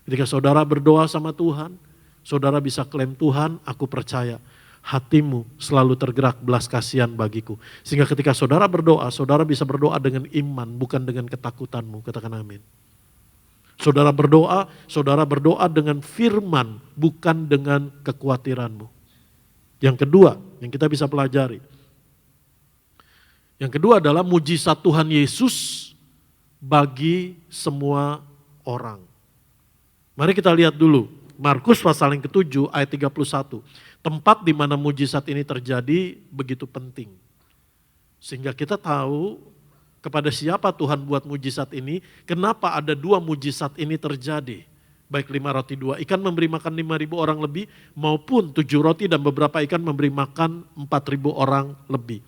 Ketika saudara berdoa sama Tuhan, saudara bisa klaim, Tuhan aku percaya hatimu selalu tergerak belas kasihan bagiku. Sehingga ketika saudara berdoa, saudara bisa berdoa dengan iman, bukan dengan ketakutanmu. Katakan amin. Saudara berdoa dengan firman, bukan dengan kekhawatiranmu. Yang kedua, yang kita bisa pelajari. Yang kedua adalah mujizat Tuhan Yesus bagi semua orang. Mari kita lihat dulu, Markus pasal yang ke-7 ayat 31. Tempat di mana mujizat ini terjadi begitu penting. Sehingga kita tahu kepada siapa Tuhan buat mujizat ini, kenapa ada 2 mujizat ini terjadi. Baik 5 roti 2 ikan memberi makan 5.000 orang lebih, maupun 7 roti dan beberapa ikan memberi makan 4.000 orang lebih.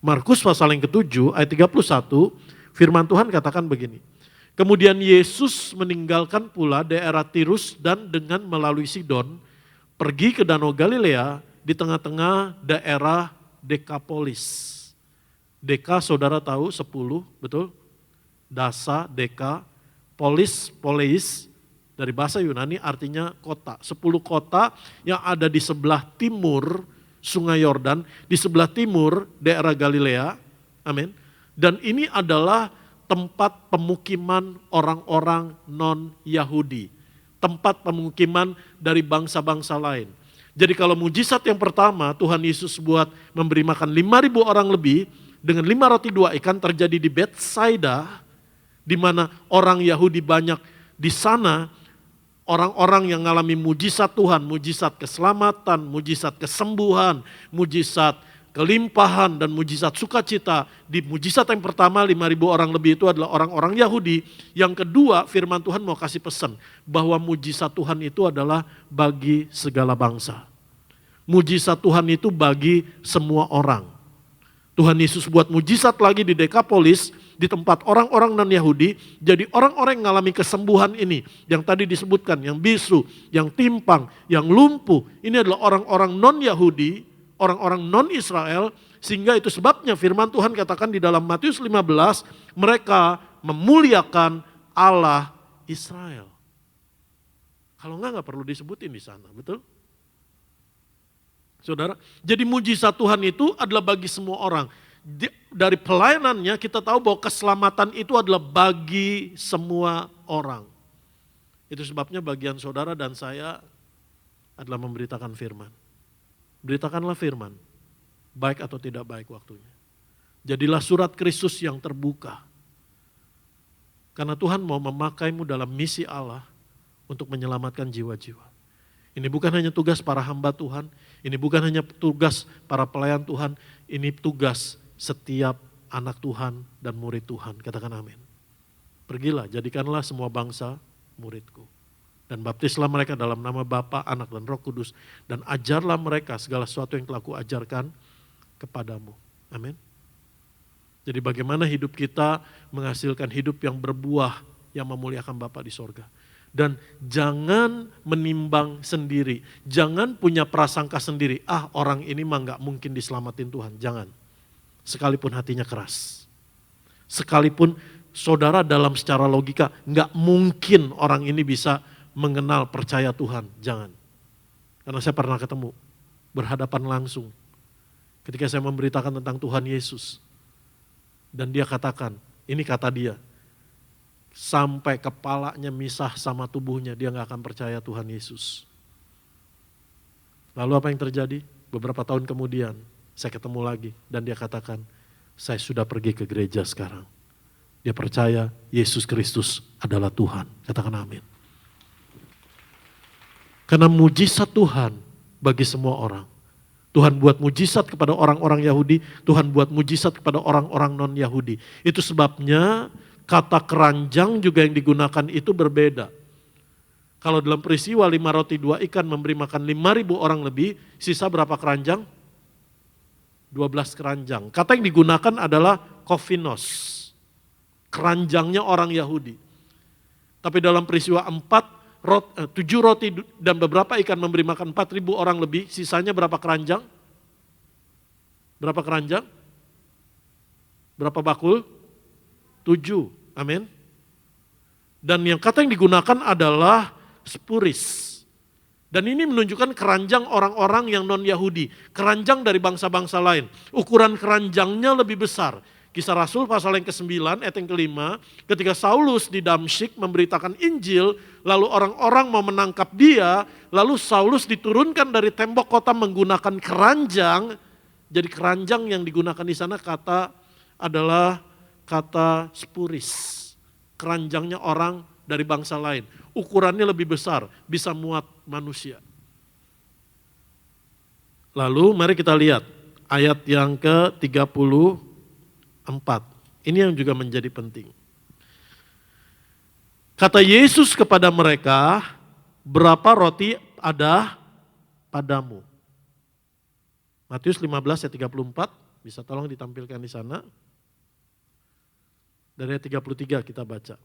Markus pasal yang ke-7 ayat 31, firman Tuhan katakan begini. Kemudian Yesus meninggalkan pula daerah Tirus dan dengan melalui Sidon, pergi ke Danau Galilea di tengah-tengah daerah Dekapolis. Deka saudara tahu 10, betul? Dasa, deka, poleis dari bahasa Yunani artinya kota. 10 kota yang ada di sebelah timur Sungai Yordan, di sebelah timur daerah Galilea. Amin. Dan ini adalah tempat pemukiman orang-orang non-Yahudi. Tempat pemukiman dari bangsa-bangsa lain. Jadi kalau mujizat yang pertama Tuhan Yesus buat memberi makan 5.000 orang lebih, dengan 5 roti 2 ikan terjadi di Betsaida, di mana orang Yahudi banyak di sana, orang-orang yang mengalami mujizat Tuhan, mujizat keselamatan, mujizat kesembuhan, mujizat kelimpahan dan mujizat sukacita. Di mujizat yang pertama 5.000 orang lebih itu adalah orang-orang Yahudi. Yang kedua firman Tuhan mau kasih pesan bahwa mujizat Tuhan itu adalah bagi segala bangsa. Mujizat Tuhan itu bagi semua orang. Tuhan Yesus buat mujizat lagi di Dekapolis, di tempat orang-orang non-Yahudi. Jadi orang-orang yang mengalami kesembuhan ini, yang tadi disebutkan, yang bisu, yang timpang, yang lumpuh, ini adalah orang-orang non-Yahudi, orang-orang non-Israel, sehingga itu sebabnya firman Tuhan katakan di dalam Matius 15, mereka memuliakan Allah Israel. Kalau enggak perlu disebutin di sana, betul? Saudara, jadi mujizat Tuhan itu adalah bagi semua orang. Dari pelayanannya kita tahu bahwa keselamatan itu adalah bagi semua orang. Itu sebabnya bagian saudara dan saya adalah memberitakan firman. Beritakanlah firman, baik atau tidak baik waktunya. Jadilah surat Kristus yang terbuka. Karena Tuhan mau memakaimu dalam misi Allah untuk menyelamatkan jiwa-jiwa. Ini bukan hanya tugas para hamba Tuhan, ini bukan hanya tugas para pelayan Tuhan, ini tugas setiap anak Tuhan dan murid Tuhan. Katakan amin. Pergilah, jadikanlah semua bangsa muridku. Dan baptislah mereka dalam nama Bapa, Anak dan Roh Kudus. Dan ajarlah mereka segala sesuatu yang telah kuajarkan kepadamu. Amin. Jadi bagaimana hidup kita menghasilkan hidup yang berbuah, yang memuliakan Bapa di sorga. Dan jangan menimbang sendiri, jangan punya prasangka sendiri, orang ini mah gak mungkin diselamatin Tuhan, jangan. Sekalipun hatinya keras. Sekalipun saudara dalam secara logika, nggak mungkin orang ini bisa mengenal percaya Tuhan. Jangan. Karena saya pernah ketemu, berhadapan langsung. Ketika saya memberitakan tentang Tuhan Yesus. Dan dia katakan, ini kata dia, sampai kepalanya misah sama tubuhnya, dia nggak akan percaya Tuhan Yesus. Lalu apa yang terjadi? Beberapa tahun kemudian, saya ketemu lagi. Dan dia katakan, saya sudah pergi ke gereja sekarang. Dia percaya Yesus Kristus adalah Tuhan. Katakan amin. Karena mujizat Tuhan bagi semua orang. Tuhan buat mujizat kepada orang-orang Yahudi, Tuhan buat mujizat kepada orang-orang non-Yahudi. Itu sebabnya kata keranjang juga yang digunakan itu berbeda. Kalau dalam peristiwa 5 roti 2 ikan memberi makan 5.000 orang lebih, sisa berapa keranjang? 12 keranjang. Kata yang digunakan adalah kofinos, keranjangnya orang Yahudi. Tapi dalam peristiwa 7 roti dan beberapa ikan memberi makan 4.000 orang lebih, sisanya berapa keranjang? Berapa keranjang? Berapa bakul? 7, amin. Dan yang kata yang digunakan adalah spuris. Dan ini menunjukkan keranjang orang-orang yang non-Yahudi, keranjang dari bangsa-bangsa lain. Ukuran keranjangnya lebih besar. Kisah Rasul pasal yang ke-9 ayat yang ke-5, ketika Saulus di Damsyik memberitakan Injil, lalu orang-orang mau menangkap dia, lalu Saulus diturunkan dari tembok kota menggunakan keranjang. Jadi keranjang yang digunakan di sana adalah kata spuris. Keranjangnya orang dari bangsa lain. Ukurannya lebih besar, bisa muat manusia. Lalu mari kita lihat ayat yang ke-34. Ini yang juga menjadi penting. Kata Yesus kepada mereka, berapa roti ada padamu? Matius 15 ayat 34, bisa tolong ditampilkan di sana. Dari ayat 33 kita baca.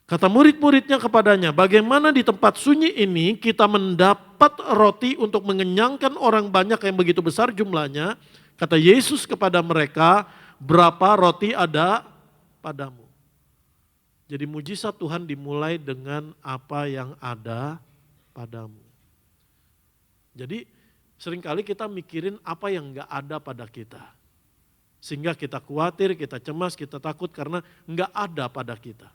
Kata murid-muridnya kepadanya, bagaimana di tempat sunyi ini kita mendapat roti untuk mengenyangkan orang banyak yang begitu besar jumlahnya? Kata Yesus kepada mereka, berapa roti ada padamu? Jadi mujizat Tuhan dimulai dengan apa yang ada padamu. Jadi seringkali kita mikirin apa yang gak ada pada kita. Sehingga kita khawatir, kita cemas, kita takut karena gak ada pada kita.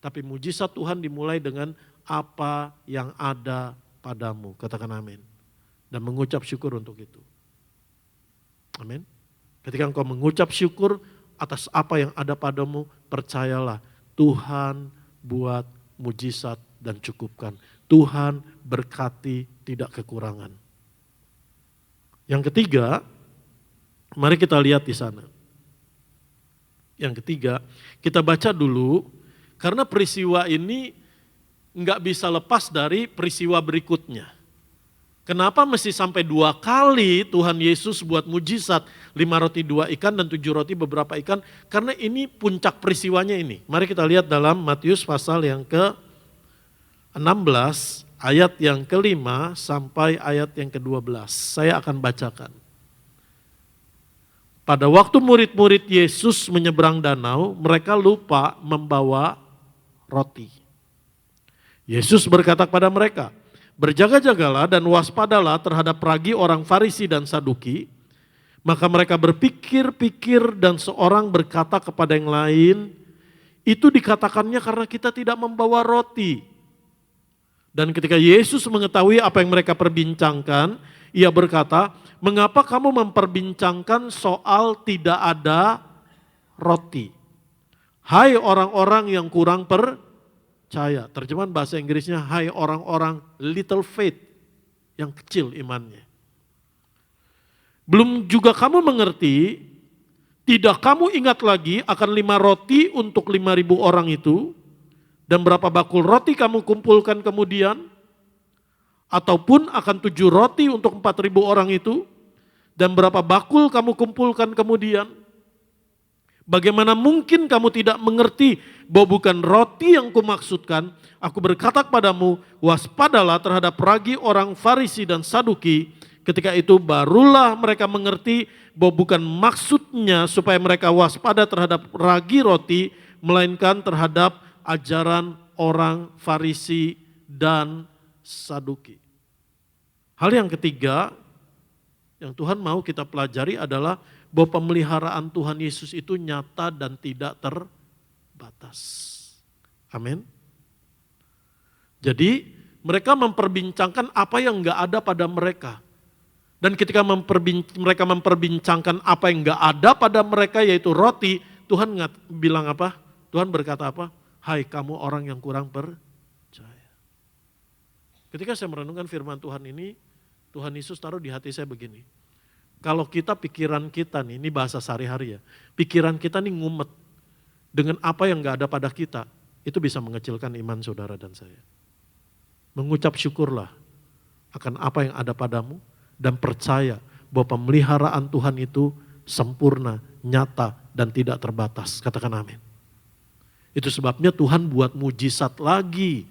Tapi mujizat Tuhan dimulai dengan apa yang ada padamu. Katakan amin. Dan mengucap syukur untuk itu. Amin. Ketika engkau mengucap syukur atas apa yang ada padamu, percayalah Tuhan buat mujizat dan cukupkan. Tuhan berkati tidak kekurangan. Yang ketiga, mari kita lihat di sana. Yang ketiga, kita baca dulu, karena peristiwa ini nggak bisa lepas dari peristiwa berikutnya. Kenapa mesti sampai 2 kali Tuhan Yesus buat mujizat 5 roti 2 ikan dan 7 roti beberapa ikan? Karena ini puncak peristiwanya ini. Mari kita lihat dalam Matius pasal yang ke-16 ayat yang ke-5 sampai ayat yang ke-12. Saya akan bacakan. Pada waktu murid-murid Yesus menyeberang danau, mereka lupa membawa roti. Yesus berkata kepada mereka, berjaga-jagalah dan waspadalah terhadap ragi orang Farisi dan Saduki. Maka mereka berpikir-pikir dan seorang berkata kepada yang lain, itu dikatakannya karena kita tidak membawa roti. Dan ketika Yesus mengetahui apa yang mereka perbincangkan, ia berkata, mengapa kamu memperbincangkan soal tidak ada roti? Hai orang-orang yang kurang percaya. Terjemahan bahasa Inggrisnya, hai orang-orang little faith, yang kecil imannya. Belum juga kamu mengerti, tidak kamu ingat lagi akan 5 roti untuk 5.000 orang itu, dan berapa bakul roti kamu kumpulkan kemudian, ataupun akan 7 roti untuk 4.000 orang itu, dan berapa bakul kamu kumpulkan kemudian. Bagaimana mungkin kamu tidak mengerti bahwa bukan roti yang kumaksudkan, aku berkata kepadamu, waspadalah terhadap ragi orang Farisi dan Saduki, Ketika itu barulah mereka mengerti bahwa bukan maksudnya supaya mereka waspada terhadap ragi roti, melainkan terhadap ajaran orang Farisi dan Saduki. Hal yang ketiga yang Tuhan mau kita pelajari adalah bahwa pemeliharaan Tuhan Yesus itu nyata dan tidak terbatas. Amin. Jadi mereka memperbincangkan apa yang enggak ada pada mereka. Dan ketika mereka memperbincangkan apa yang enggak ada pada mereka yaitu roti, Tuhan bilang apa? Tuhan berkata apa? Hai kamu orang yang kurang percaya. Ketika saya merenungkan firman Tuhan ini, Tuhan Yesus taruh di hati saya begini. Kalau pikiran kita nih, ini bahasa sehari-hari ya. Pikiran kita nih ngumet dengan apa yang enggak ada pada kita. Itu bisa mengecilkan iman saudara dan saya. Mengucap syukurlah akan apa yang ada padamu. Dan percaya bahwa pemeliharaan Tuhan itu sempurna, nyata, dan tidak terbatas. Katakan amin. Itu sebabnya Tuhan buat mujizat lagi.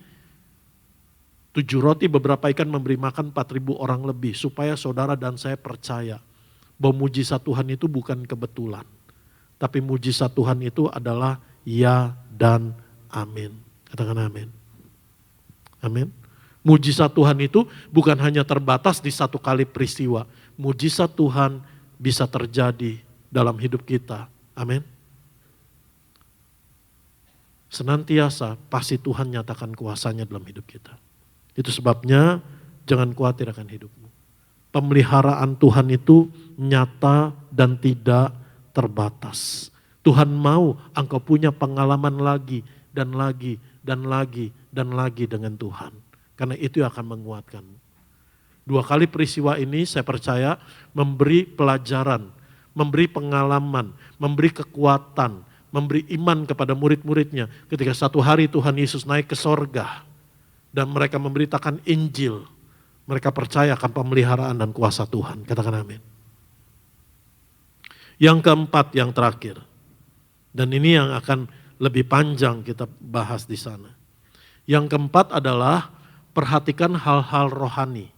7 roti beberapa ikan memberi makan 4.000 orang lebih. Supaya saudara dan saya percaya bahwa mujizat Tuhan itu bukan kebetulan. Tapi mujizat Tuhan itu adalah ya dan amin. Katakan amin. Amin. Mujizat Tuhan itu bukan hanya terbatas di satu kali peristiwa. Mujizat Tuhan bisa terjadi dalam hidup kita. Amin. Senantiasa pasti Tuhan nyatakan kuasanya dalam hidup kita. Itu sebabnya jangan khawatir akan hidupmu. Pemeliharaan Tuhan itu nyata dan tidak terbatas. Tuhan mau engkau punya pengalaman lagi dan lagi dan lagi dan lagi dengan Tuhan. Karena itu yang akan menguatkanmu. 2 kali peristiwa ini saya percaya memberi pelajaran, memberi pengalaman, memberi kekuatan, memberi iman kepada murid-muridnya. Ketika satu hari Tuhan Yesus naik ke sorga dan mereka memberitakan Injil. Mereka percaya akan pemeliharaan dan kuasa Tuhan. Katakan amin. Yang keempat, yang terakhir. Dan ini yang akan lebih panjang kita bahas di sana. Yang keempat adalah perhatikan hal-hal rohani,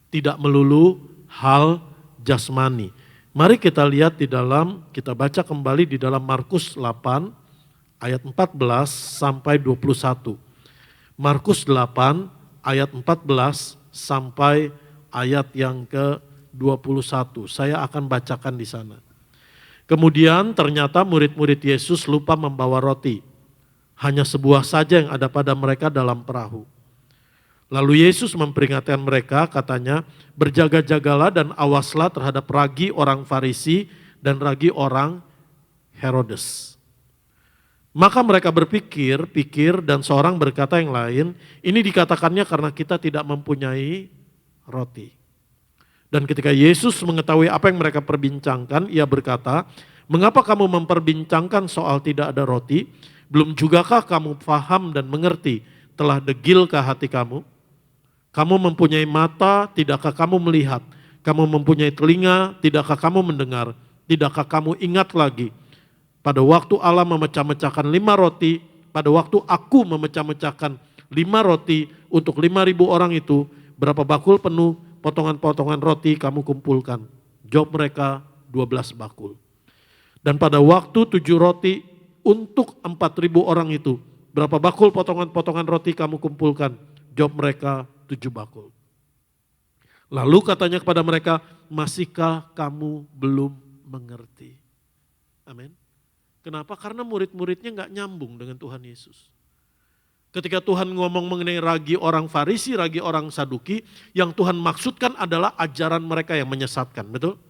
tidak melulu hal jasmani. Mari kita lihat kita baca kembali di dalam Markus 8 ayat 14 sampai 21. Markus 8 ayat 14 sampai ayat yang ke-21. Saya akan bacakan di sana. Kemudian ternyata murid-murid Yesus lupa membawa roti. Hanya sebuah saja yang ada pada mereka dalam perahu. Lalu Yesus memperingatkan mereka, katanya, berjaga-jagalah dan awaslah terhadap ragi orang Farisi dan ragi orang Herodes. Maka mereka berpikir dan seorang berkata yang lain, ini dikatakannya karena kita tidak mempunyai roti. Dan ketika Yesus mengetahui apa yang mereka perbincangkan, ia berkata, mengapa kamu memperbincangkan soal tidak ada roti? Belum jugakah kamu paham dan mengerti? Telah degilkah hati kamu? Kamu mempunyai mata, tidakkah kamu melihat? Kamu mempunyai telinga, tidakkah kamu mendengar? Tidakkah kamu ingat lagi? Pada waktu Allah memecah-mecahkan 5 roti, pada waktu aku memecah-mecahkan 5 roti untuk 5.000 orang itu, berapa bakul penuh potongan-potongan roti kamu kumpulkan? Jawab mereka, 12 bakul. Dan pada waktu 7 roti untuk 4.000 orang itu, berapa bakul potongan-potongan roti kamu kumpulkan? Jawab mereka, 7 bakul. Lalu katanya kepada mereka, masihkah kamu belum mengerti? Amin. Kenapa? Karena murid-muridnya gak nyambung dengan Tuhan Yesus. Ketika Tuhan ngomong mengenai ragi orang Farisi, ragi orang Saduki, yang Tuhan maksudkan adalah ajaran mereka yang menyesatkan, betul?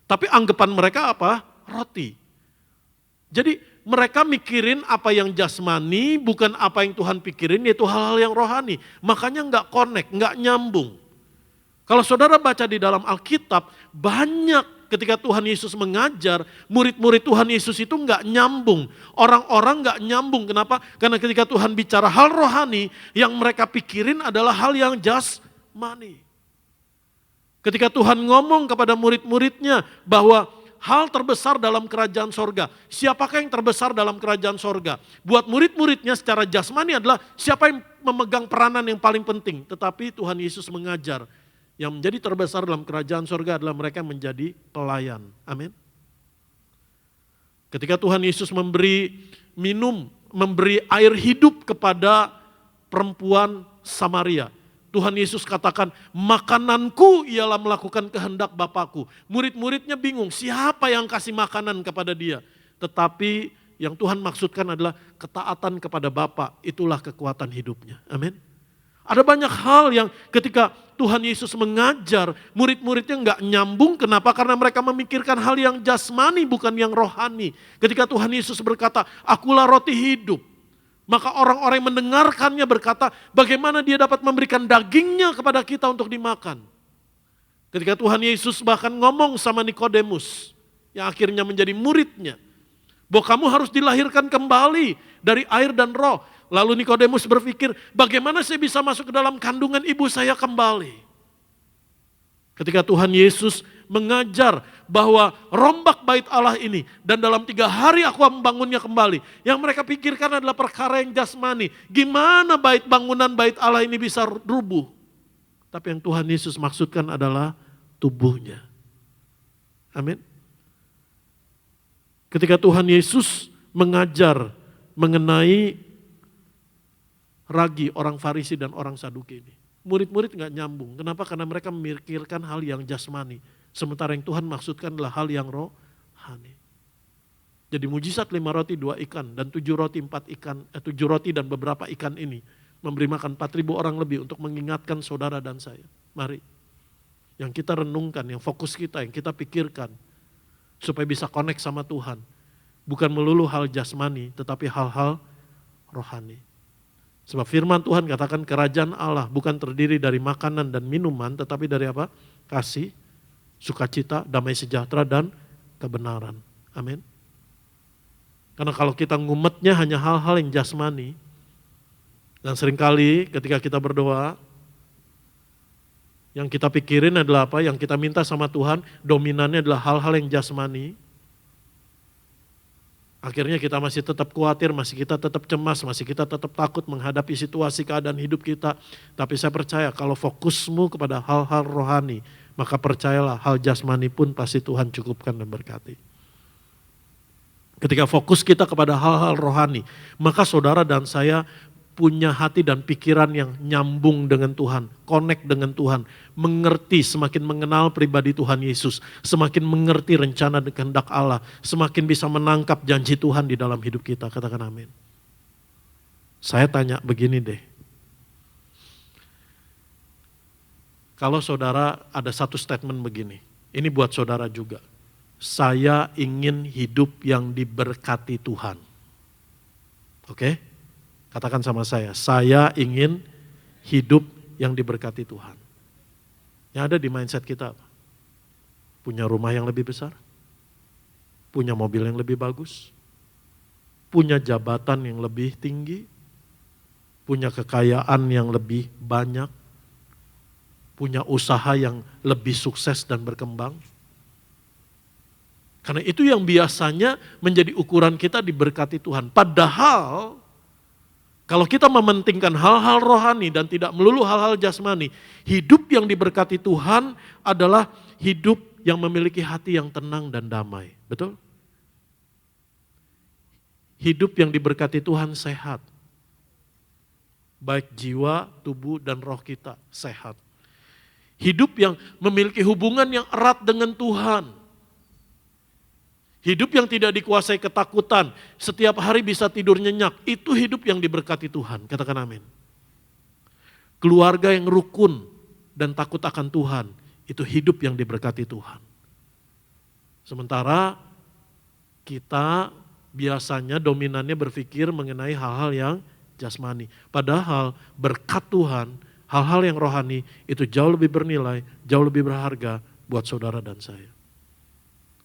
Tapi anggapan mereka apa? Roti. Jadi mereka mikirin apa yang jasmani, bukan apa yang Tuhan pikirin, yaitu hal-hal yang rohani. Makanya gak connect, gak nyambung. Kalau saudara baca di dalam Alkitab, banyak ketika Tuhan Yesus mengajar, murid-murid Tuhan Yesus itu gak nyambung. Orang-orang gak nyambung, kenapa? Karena ketika Tuhan bicara hal rohani, yang mereka pikirin adalah hal yang jasmani. Ketika Tuhan ngomong kepada murid-muridnya bahwa hal terbesar dalam kerajaan sorga. Siapakah yang terbesar dalam kerajaan sorga? Buat murid-muridnya secara jasmani adalah siapa yang memegang peranan yang paling penting. Tetapi Tuhan Yesus mengajar Yang menjadi terbesar dalam kerajaan surga adalah mereka yang menjadi pelayan. Amin. Ketika Tuhan Yesus memberi minum, memberi air hidup kepada perempuan Samaria. Tuhan Yesus katakan, makananku ialah melakukan kehendak Bapakku. Murid-muridnya bingung, siapa yang kasih makanan kepada dia? Tetapi yang Tuhan maksudkan adalah ketaatan kepada Bapa, itulah kekuatan hidupnya. Amin. Ada banyak hal yang ketika Tuhan Yesus mengajar, murid-muridnya enggak nyambung. Kenapa? Karena mereka memikirkan hal yang jasmani bukan yang rohani. Ketika Tuhan Yesus berkata, akulah roti hidup. Maka orang-orang yang mendengarkannya berkata, bagaimana dia dapat memberikan dagingnya kepada kita untuk dimakan. Ketika Tuhan Yesus bahkan ngomong sama Nikodemus, yang akhirnya menjadi muridnya, bahwa kamu harus dilahirkan kembali dari air dan roh. Lalu Nikodemus berpikir, bagaimana saya bisa masuk ke dalam kandungan ibu saya kembali? Ketika Tuhan Yesus mengajar bahwa rombak bait Allah ini dan dalam 3 hari aku membangunnya kembali. Yang mereka pikirkan adalah perkara yang jasmani. Gimana bangunan bait Allah ini bisa rubuh? Tapi yang Tuhan Yesus maksudkan adalah tubuhnya. Amin. Ketika Tuhan Yesus mengajar mengenai ragi orang Farisi dan orang Saduki ini. Murid-murid gak nyambung. Kenapa? Karena mereka memikirkan hal yang jasmani. Sementara yang Tuhan maksudkan adalah hal yang rohani. Jadi mujizat 5 roti 2 ikan dan 7 roti 4 ikan, 7 roti dan beberapa ikan ini memberi makan 4.000 orang lebih untuk mengingatkan saudara dan saya. Mari. Yang kita renungkan, yang fokus kita, yang kita pikirkan. Supaya bisa connect sama Tuhan. Bukan melulu hal jasmani, tetapi hal-hal rohani. Sebab firman Tuhan katakan kerajaan Allah bukan terdiri dari makanan dan minuman, tetapi dari apa? Kasih, sukacita, damai sejahtera, dan kebenaran. Amin. Karena kalau kita ngumetnya hanya hal-hal yang jasmani, dan seringkali ketika kita berdoa, yang kita pikirin adalah apa? Yang kita minta sama Tuhan, dominannya adalah hal-hal yang jasmani. Akhirnya kita masih tetap khawatir, masih kita tetap cemas, masih kita tetap takut menghadapi situasi keadaan hidup kita. Tapi saya percaya kalau fokusmu kepada hal-hal rohani, maka percayalah hal jasmani pun pasti Tuhan cukupkan dan berkati. Ketika fokus kita kepada hal-hal rohani, maka saudara dan saya punya hati dan pikiran yang nyambung dengan Tuhan, connect dengan Tuhan, mengerti, semakin mengenal pribadi Tuhan Yesus, semakin mengerti rencana dan kehendak Allah, semakin bisa menangkap janji Tuhan di dalam hidup kita. Katakan amin. Saya tanya begini deh. Kalau saudara ada satu statement begini, ini buat saudara juga. Saya ingin hidup yang diberkati Tuhan. Oke? Katakan sama saya ingin hidup yang diberkati Tuhan. Yang ada di mindset kita apa? Punya rumah yang lebih besar, punya mobil yang lebih bagus, punya jabatan yang lebih tinggi, punya kekayaan yang lebih banyak, punya usaha yang lebih sukses dan berkembang. Karena itu yang biasanya menjadi ukuran kita diberkati Tuhan. Padahal kalau kita mementingkan hal-hal rohani dan tidak melulu hal-hal jasmani, hidup yang diberkati Tuhan adalah hidup yang memiliki hati yang tenang dan damai. Betul? Hidup yang diberkati Tuhan sehat. Baik jiwa, tubuh, dan roh kita sehat. Hidup yang memiliki hubungan yang erat dengan Tuhan. Hidup yang tidak dikuasai ketakutan, setiap hari bisa tidur nyenyak, itu hidup yang diberkati Tuhan. Katakan amin. Keluarga yang rukun dan takut akan Tuhan, itu hidup yang diberkati Tuhan. Sementara kita biasanya dominannya berpikir mengenai hal-hal yang jasmani. Padahal berkat Tuhan, hal-hal yang rohani itu jauh lebih bernilai, jauh lebih berharga buat saudara dan saya.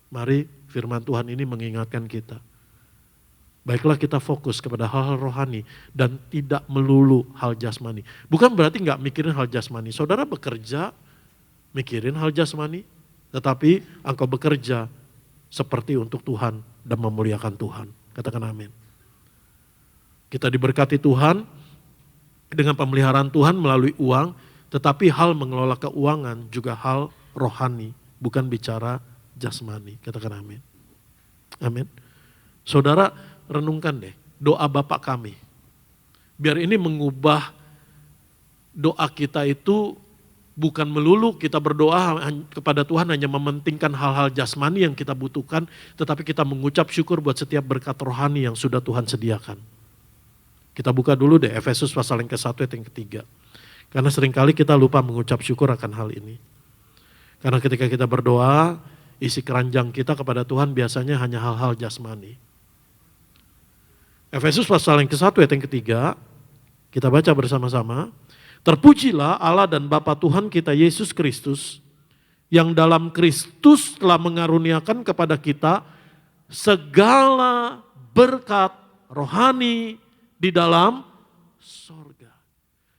Mari firman Tuhan ini mengingatkan kita. Baiklah kita fokus kepada hal-hal rohani dan tidak melulu hal jasmani. Bukan berarti nggak mikirin hal jasmani. Saudara bekerja, mikirin hal jasmani. Tetapi engkau bekerja seperti untuk Tuhan dan memuliakan Tuhan. Katakan amin. Kita diberkati Tuhan dengan pemeliharaan Tuhan melalui uang. Tetapi hal mengelola keuangan juga hal rohani, bukan bicara jasmani. Katakan amin. Amin. Saudara renungkan deh doa Bapa kami. Biar ini mengubah doa kita itu bukan melulu kita berdoa kepada Tuhan hanya mementingkan hal-hal jasmani yang kita butuhkan, tetapi kita mengucap syukur buat setiap berkat rohani yang sudah Tuhan sediakan. Kita buka dulu deh Efesus pasal yang ke-1 ayat yang ke-3. Karena seringkali kita lupa mengucap syukur akan hal ini. Karena ketika kita berdoa, isi keranjang kita kepada Tuhan biasanya hanya hal-hal jasmani. Efesus pasal yang ke-1 ayat yang ke-3, kita baca bersama-sama. Terpujilah Allah dan Bapa Tuhan kita Yesus Kristus, yang dalam Kristus telah mengaruniakan kepada kita segala berkat rohani di dalam sorga.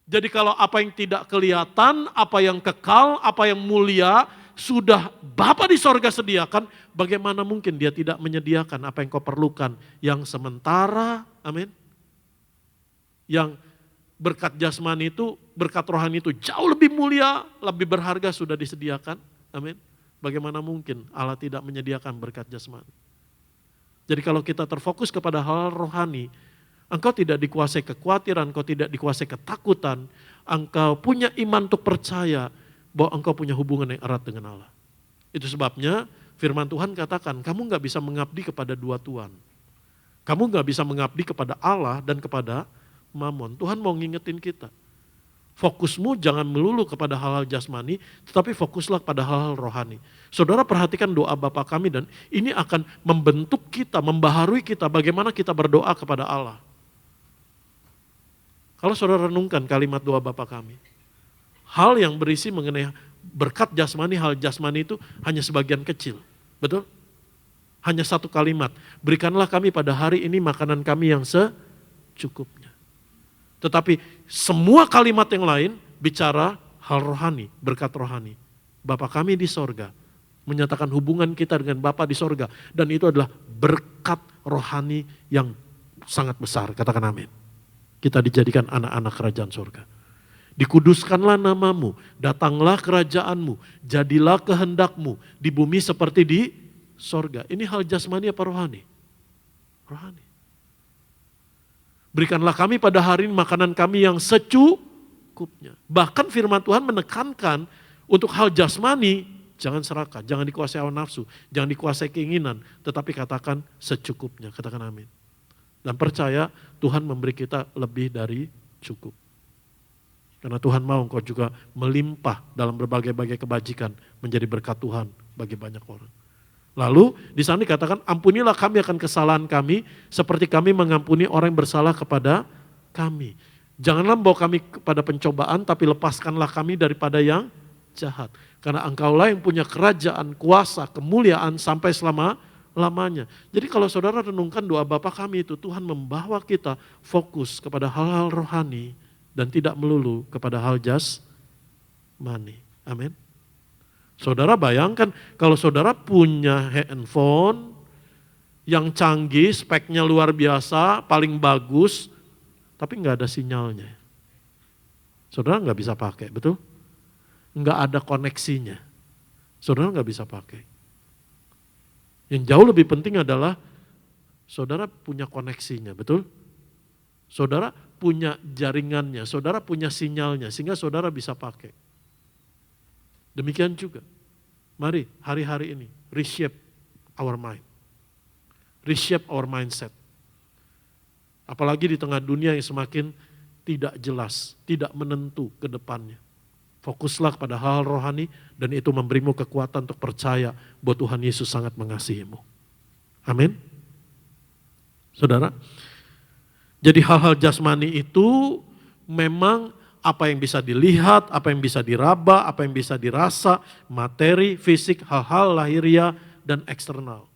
Jadi kalau apa yang tidak kelihatan, apa yang kekal, apa yang mulia, sudah Bapa di sorga sediakan, bagaimana mungkin dia tidak menyediakan apa yang kau perlukan, yang sementara, amin. Yang berkat jasmani itu, berkat rohani itu jauh lebih mulia, lebih berharga sudah disediakan. Amin. Bagaimana mungkin Allah tidak menyediakan berkat jasmani? Jadi kalau kita terfokus kepada hal rohani, engkau tidak dikuasai kekhawatiran, engkau tidak dikuasai ketakutan, engkau punya iman untuk percaya bahwa engkau punya hubungan yang erat dengan Allah. Itu sebabnya firman Tuhan katakan, kamu gak bisa mengabdi kepada dua tuan. Kamu gak bisa mengabdi kepada Allah dan kepada Mamon. Tuhan mau ngingetin kita. Fokusmu jangan melulu kepada hal-hal jasmani, tetapi fokuslah pada hal-hal rohani. Saudara perhatikan doa Bapa kami dan ini akan membentuk kita, membaharui kita bagaimana kita berdoa kepada Allah. Kalau saudara renungkan kalimat doa Bapa kami, hal yang berisi mengenai berkat jasmani, hal jasmani itu hanya sebagian kecil. Betul? Hanya satu kalimat, berikanlah kami pada hari ini makanan kami yang secukupnya. Tetapi semua kalimat yang lain bicara hal rohani, berkat rohani. Bapa kami di sorga, menyatakan hubungan kita dengan Bapa di sorga. Dan itu adalah berkat rohani yang sangat besar, katakan amin. Kita dijadikan anak-anak kerajaan sorga. Dikuduskanlah namamu, datanglah kerajaanmu, jadilah kehendakmu di bumi seperti di sorga. Ini hal jasmani apa rohani? Rohani. Berikanlah kami pada hari ini makanan kami yang secukupnya. Bahkan firman Tuhan menekankan untuk hal jasmani, jangan serakah, jangan dikuasai hawa nafsu, jangan dikuasai keinginan, tetapi katakan secukupnya, katakan amin. Dan percaya Tuhan memberi kita lebih dari cukup. Karena Tuhan mau engkau juga melimpah dalam berbagai-bagai kebajikan menjadi berkat Tuhan bagi banyak orang. Lalu di sana dikatakan ampunilah kami akan kesalahan kami seperti kami mengampuni orang yang bersalah kepada kami. Janganlah bawa kami kepada pencobaan tapi lepaskanlah kami daripada yang jahat. Karena engkaulah yang punya kerajaan, kuasa, kemuliaan sampai selama-lamanya. Jadi kalau saudara renungkan doa Bapa kami itu Tuhan membawa kita fokus kepada hal-hal rohani dan tidak melulu kepada hal jasmani. Amin. Saudara bayangkan kalau saudara punya handphone yang canggih, speknya luar biasa, paling bagus, tapi nggak ada sinyalnya. Saudara nggak bisa pakai, betul? Nggak ada koneksinya. Saudara nggak bisa pakai. Yang jauh lebih penting adalah saudara punya koneksinya, betul? Saudara punya jaringannya, saudara punya sinyalnya, sehingga saudara bisa pakai. Demikian juga, mari hari-hari ini reshape our mind, reshape our mindset. Apalagi di tengah dunia yang semakin tidak jelas, tidak menentu ke depannya. Fokuslah pada hal rohani dan itu memberimu kekuatan untuk percaya bahwa Tuhan Yesus sangat mengasihimu. Amin. Saudara, jadi hal-hal jasmani itu memang apa yang bisa dilihat, apa yang bisa diraba, apa yang bisa dirasa, materi, fisik, hal-hal lahiriah dan eksternal.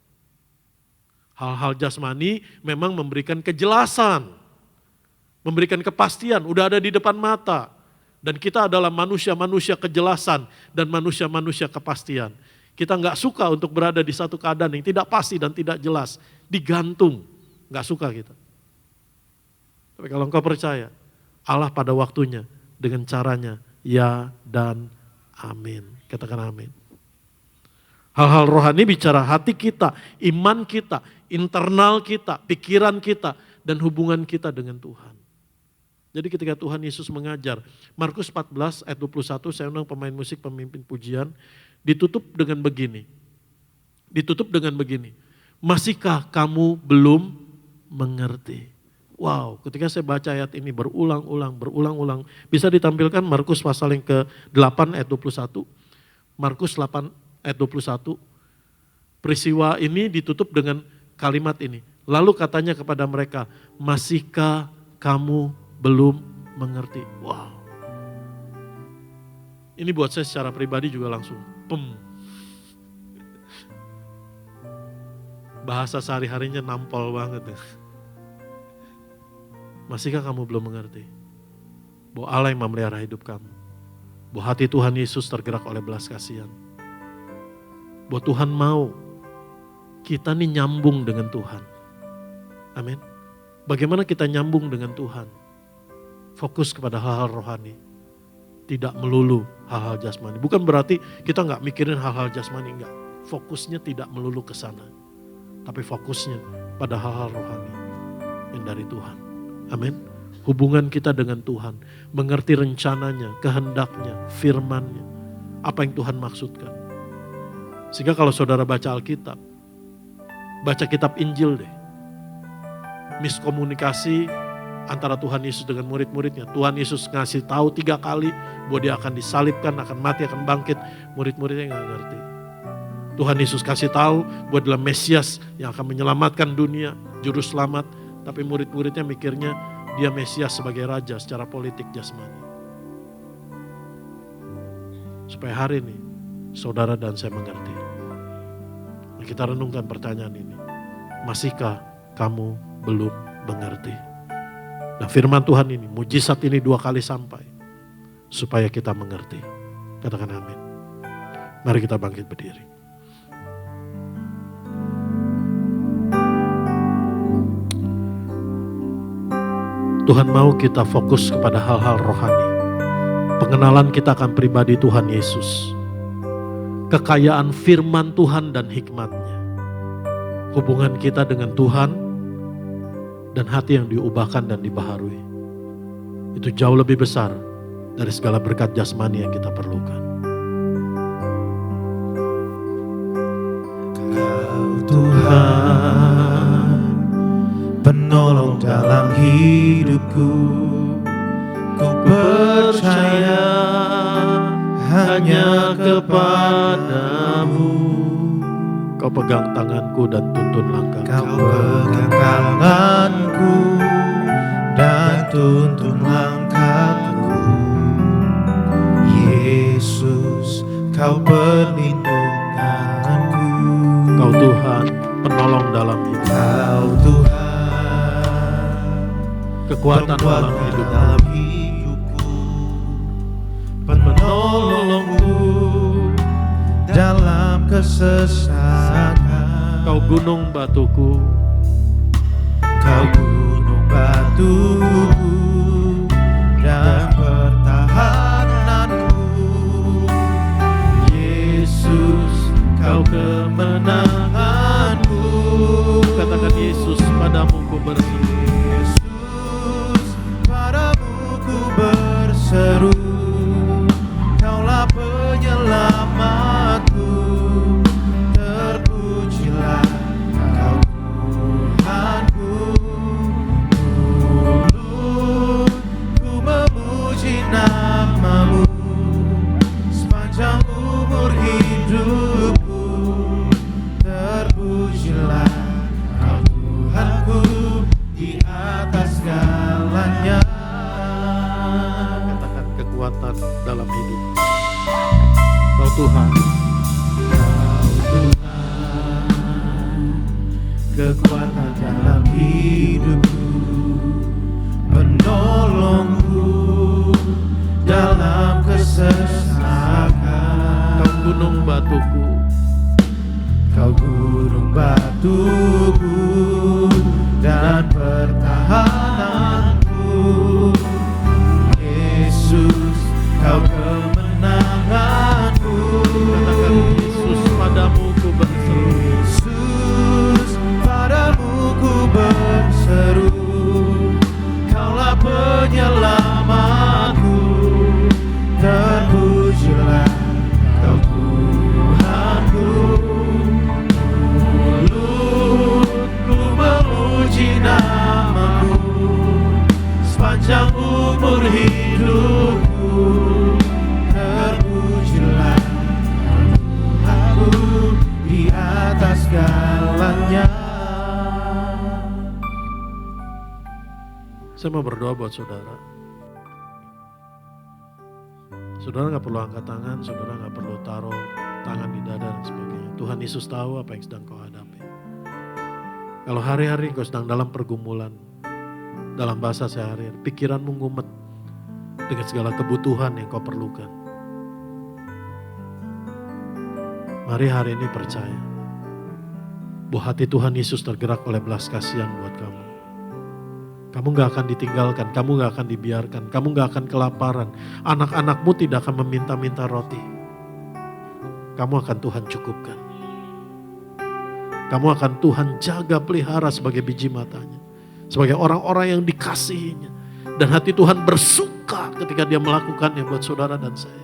Hal-hal jasmani memang memberikan kejelasan, memberikan kepastian, udah ada di depan mata. Dan kita adalah manusia-manusia kejelasan dan manusia-manusia kepastian. Kita nggak suka untuk berada di satu keadaan yang tidak pasti dan tidak jelas, digantung, nggak suka kita. Tapi kalau engkau percaya, Allah pada waktunya dengan caranya ya dan amin. Katakan amin. Hal-hal rohani bicara hati kita, iman kita, internal kita, pikiran kita, dan hubungan kita dengan Tuhan. Jadi ketika Tuhan Yesus mengajar, Markus 14 ayat 21, saya undang pemain musik, pemimpin pujian, ditutup dengan begini. Masihkah kamu belum mengerti? Wow, ketika saya baca ayat ini berulang-ulang. Bisa ditampilkan Markus pasal yang ke-8 ayat 21. Markus 8 ayat 21. Peristiwa ini ditutup dengan kalimat ini. Lalu katanya kepada mereka, masihkah kamu belum mengerti? Wow. Ini buat saya secara pribadi juga langsung bahasa sehari-harinya nampol banget. Masihkah kamu belum mengerti bahwa Allah yang memelihara hidup kamu? Bahwa hati Tuhan Yesus tergerak oleh belas kasihan. Bahwa Tuhan mau kita nih nyambung dengan Tuhan. Amin. Bagaimana kita nyambung dengan Tuhan? Fokus kepada hal-hal rohani. Tidak melulu hal-hal jasmani. Bukan berarti kita gak mikirin hal-hal jasmani, enggak. Fokusnya tidak melulu ke sana. Tapi fokusnya pada hal-hal rohani yang dari Tuhan. Amin. Hubungan kita dengan Tuhan. Mengerti rencananya, kehendaknya, firman-Nya. Apa yang Tuhan maksudkan. Sehingga kalau saudara baca Alkitab, baca kitab Injil deh. Miskomunikasi antara Tuhan Yesus dengan murid-muridnya. Tuhan Yesus ngasih tahu 3 kali bahwa dia akan disalibkan, akan mati, akan bangkit. Murid-muridnya gak ngerti. Tuhan Yesus kasih tahu bahwa adalah Mesias yang akan menyelamatkan dunia, juru selamat. Tapi murid-muridnya mikirnya dia Mesias sebagai raja secara politik jasmani. Supaya hari ini saudara dan saya mengerti. Nah, kita renungkan pertanyaan ini. Masihkah kamu belum mengerti? Nah, firman Tuhan ini, mujizat ini 2 kali sampai. Supaya kita mengerti. Katakan amin. Mari kita bangkit berdiri. Tuhan mau kita fokus kepada hal-hal rohani. Pengenalan kita akan pribadi Tuhan Yesus. Kekayaan firman Tuhan dan hikmat-Nya. Hubungan kita dengan Tuhan dan hati yang diubahkan dan dibaharui. Itu jauh lebih besar dari segala berkat jasmani yang kita perlukan. Kau Tuhan, penolong dalam hidupku, ku percaya hanya kepadamu. Kau pegang tanganku dan tuntun langkahku. Kau pegang tanganku dan tuntun langkahku. Yesus, kau perlindunganku. Kau Tuhan, penolong dalam hidup. Kau Tuhan, Kekuatan dalam hidup. hidupku, penolongku dalam kesesakan. Kau gunung batuku. Kau gunung batuku dan pertahananku. Yesus, kau kemenanganku. Katakan Yesus, padamu ku berseru. Yesus, padamu ku berseru. Kaulah penyelamatku. Terpujilah Kau Tuhanku. Mulut ku memuji nama-Mu sepanjang umur hidupku. Terpujilah Kau Tuhanku di atas segalanya. Katakan kekuatan dalam hidup. Kau Tuhan, kekuatan dalam hidupku, penolongku dalam kesesakan. kau gunung batuku. Kau gunung batuku dan pertahananku. Yesus, kau Saya mau berdoa buat saudara. Saudara gak perlu angkat tangan, saudara gak perlu taruh tangan di dada dan sebagainya. Tuhan Yesus tahu apa yang sedang kau hadapi. Kalau hari-hari kau sedang dalam pergumulan, dalam bahasa sehari-hari, pikiranmu ngumet dengan segala kebutuhan yang kau perlukan. Mari hari ini percaya bahwa hati Tuhan Yesus tergerak oleh belas kasihan buat kamu. Kamu gak akan ditinggalkan, kamu gak akan dibiarkan, kamu gak akan kelaparan. Anak-anakmu tidak akan meminta-minta roti. Kamu akan Tuhan cukupkan. Kamu akan Tuhan jaga pelihara sebagai biji matanya. Sebagai orang-orang yang dikasihinya. Dan hati Tuhan bersuka ketika dia melakukannya buat saudara dan saya.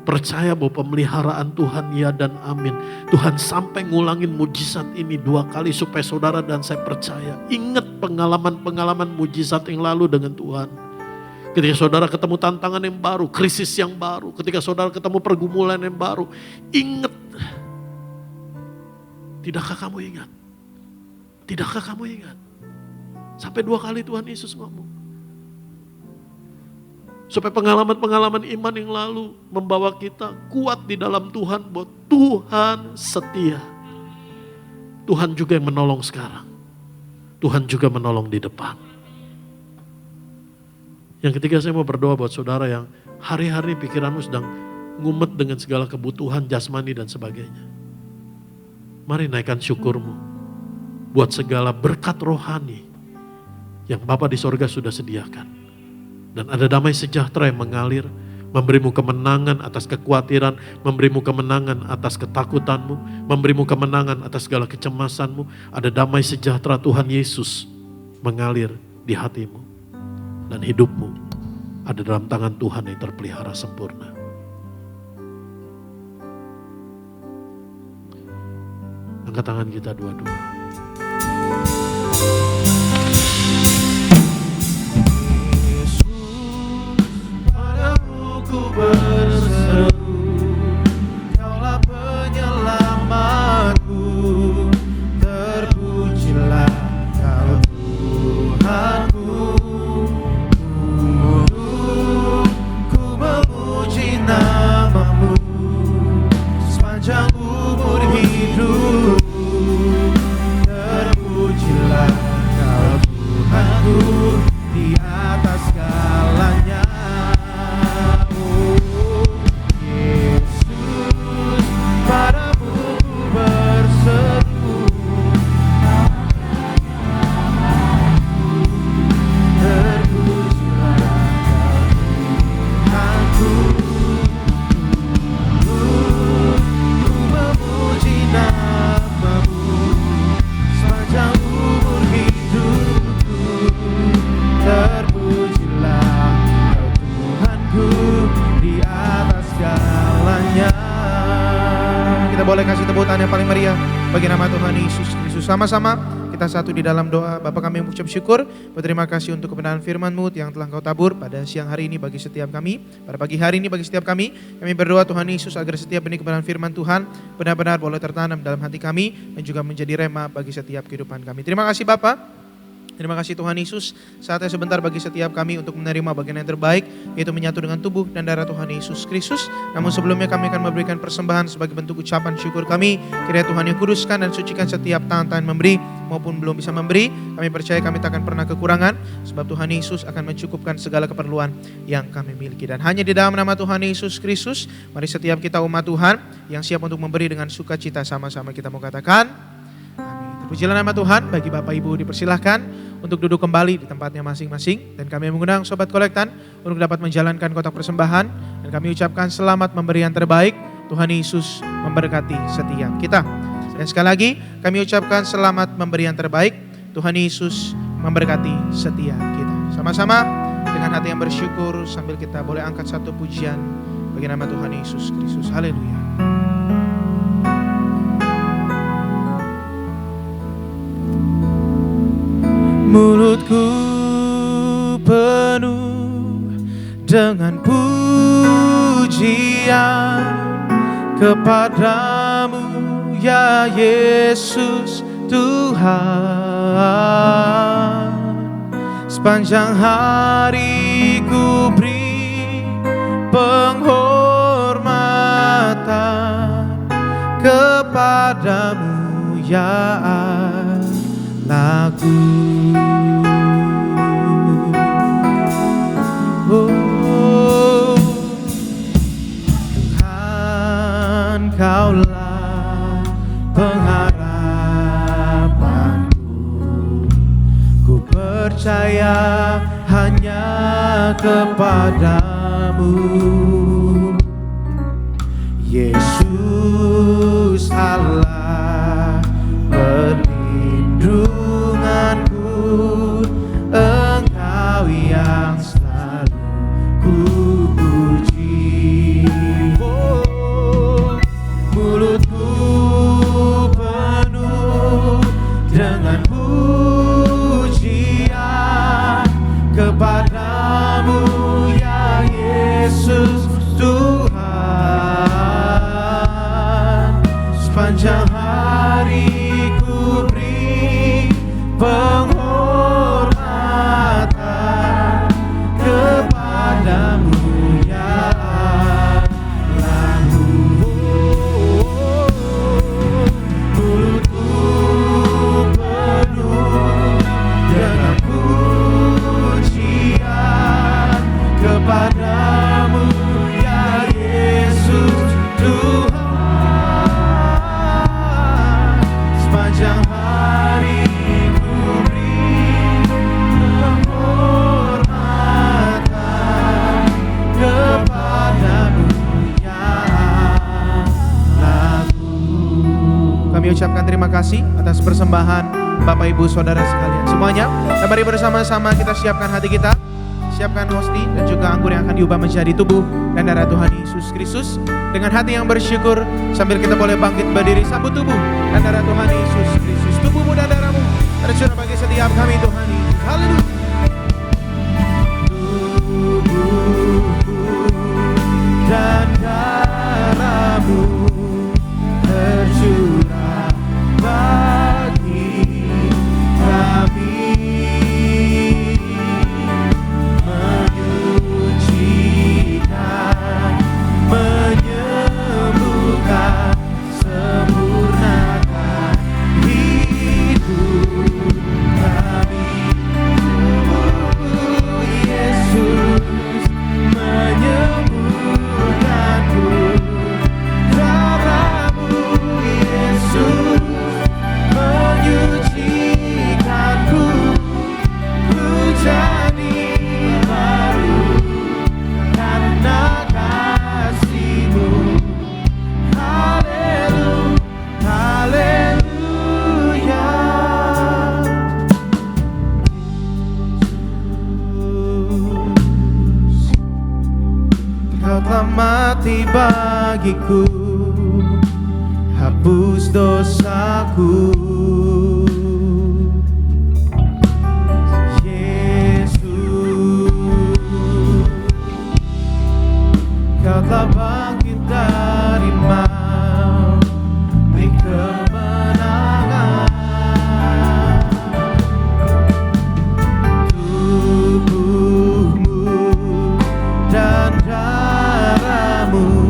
Percaya bahwa pemeliharaan Tuhan ya dan amin. Tuhan sampai ngulangin mujizat ini 2 kali supaya saudara dan saya percaya. Ingat pengalaman-pengalaman mujizat yang lalu dengan Tuhan. Ketika saudara ketemu tantangan yang baru, krisis yang baru. Ketika saudara ketemu pergumulan yang baru. Ingat. Tidakkah kamu ingat? Tidakkah kamu ingat? Sampai 2 kali Tuhan Yesus ngomong. Supaya pengalaman-pengalaman iman yang lalu membawa kita kuat di dalam Tuhan. Bahwa Tuhan setia. Tuhan juga yang menolong sekarang. Tuhan juga menolong di depan. Yang ketiga saya mau berdoa buat saudara yang hari-hari pikiranmu sedang ngumet dengan segala kebutuhan jasmani dan sebagainya. Mari naikkan syukurmu buat segala berkat rohani yang Bapa di sorga sudah sediakan. Dan ada damai sejahtera yang mengalir, memberimu kemenangan atas kekhawatiran, memberimu kemenangan atas ketakutanmu, memberimu kemenangan atas segala kecemasanmu. Ada damai sejahtera Tuhan Yesus mengalir di hatimu. Dan hidupmu ada dalam tangan Tuhan yang terpelihara sempurna. Angkat tangan kita dua-dua. Yesus, padamu ku berseru, Kaulah penyelamatku, terpujilah Kau Tuhanku. Ku memuji namamu sepanjang umur hidup. Terpujilah Kau Tuhanku di atas segalanya. Oh, Yesus, padamu ku berseru, terpujilah Kau Tuhanku. Ku memuji namamu sepanjang umur hidupku. Terpujilah Kau Tuhanku di atas segalanya. Kita boleh kasih tepuk tangan yang paling meriah bagi nama Tuhan Yesus Kristus. Sama-sama kita satu di dalam doa. Bapa, kami mengucap syukur, berterima kasih untuk kebenaran firman-Mu yang telah Kau tabur pada siang hari ini bagi setiap kami, pada pagi hari ini bagi setiap kami. Kami berdoa Tuhan Yesus agar setiap benih kebenaran firman Tuhan benar-benar boleh tertanam dalam hati kami dan juga menjadi rema bagi setiap kehidupan kami. Terima kasih Bapa. Terima kasih Tuhan Yesus, saatnya sebentar bagi setiap kami untuk menerima bagian yang terbaik, yaitu menyatu dengan tubuh dan darah Tuhan Yesus Kristus. Namun sebelumnya kami akan memberikan persembahan sebagai bentuk ucapan syukur kami. Kiranya Tuhan yang kuduskan dan sucikan setiap tangan-tangan memberi maupun belum bisa memberi. Kami percaya kami tak akan pernah kekurangan, sebab Tuhan Yesus akan mencukupkan segala keperluan yang kami miliki. Dan hanya di dalam nama Tuhan Yesus Kristus, mari setiap kita umat Tuhan yang siap untuk memberi dengan sukacita, sama-sama kita mau katakan amin. Terpujilah nama Tuhan. Bagi Bapak Ibu dipersilahkan untuk duduk kembali di tempatnya masing-masing. Dan kami mengundang Sobat Kolektan untuk dapat menjalankan kotak persembahan. Dan kami ucapkan selamat memberi yang terbaik. Tuhan Yesus memberkati setiap kita. Dan sekali lagi kami ucapkan selamat memberi yang terbaik. Tuhan Yesus memberkati setiap kita. Sama-sama dengan hati yang bersyukur sambil kita boleh angkat satu pujian bagi nama Tuhan Yesus Kristus. Haleluya. Mulutku penuh dengan pujian kepadamu ya Yesus Tuhan. Sepanjang hari ku beri penghormatan kepadamu ya Allahku. Oh, Tuhan, Kaulah pengharapanku. Ku percaya hanya kepadamu, Yesus Allah perlindunganku. Engkau yang selalu ku puji. Oh, mulutku penuh dengan pujian kepadamu ya Yesus Tuhan. Sepanjang hari ku beri penghormatan kepadamu ya Allahku. Mulutku penuh dengan pujian kepadamu ya Yesus Tuhan. Sepanjang hari ku beri penghormatan kepadamu ya Allahku. Kami ucapkan terima kasih atas persembahan Bapak Ibu Saudara sekalian semuanya. Dan mari bersama-sama kita siapkan hati kita, siapkan hosti dan juga anggur yang akan diubah menjadi tubuh dan darah Tuhan Yesus Kristus. Dengan hati yang bersyukur sambil kita boleh bangkit berdiri, sambut tubuh dan darah Tuhan Yesus Kristus. Tubuhmu dan darahmu tercurah bagi setiap kami Tuhan Yesus. Haleluya. Tubuhmu dan darahmu tercurah bagi kami, menyucikan, menyembuhkan, sempurnakan hidup kami. Yesus menyembuhkanku, darahmu Yesus menyucikanku, ku jadi baru karena kasih-Mu. Haleluya, haleluya. Kau telah mati bagiku, hapus dosaku. Yesus, Kau telah bangkit dari maut, beri kemenangan. Tubuhmu dan darahmu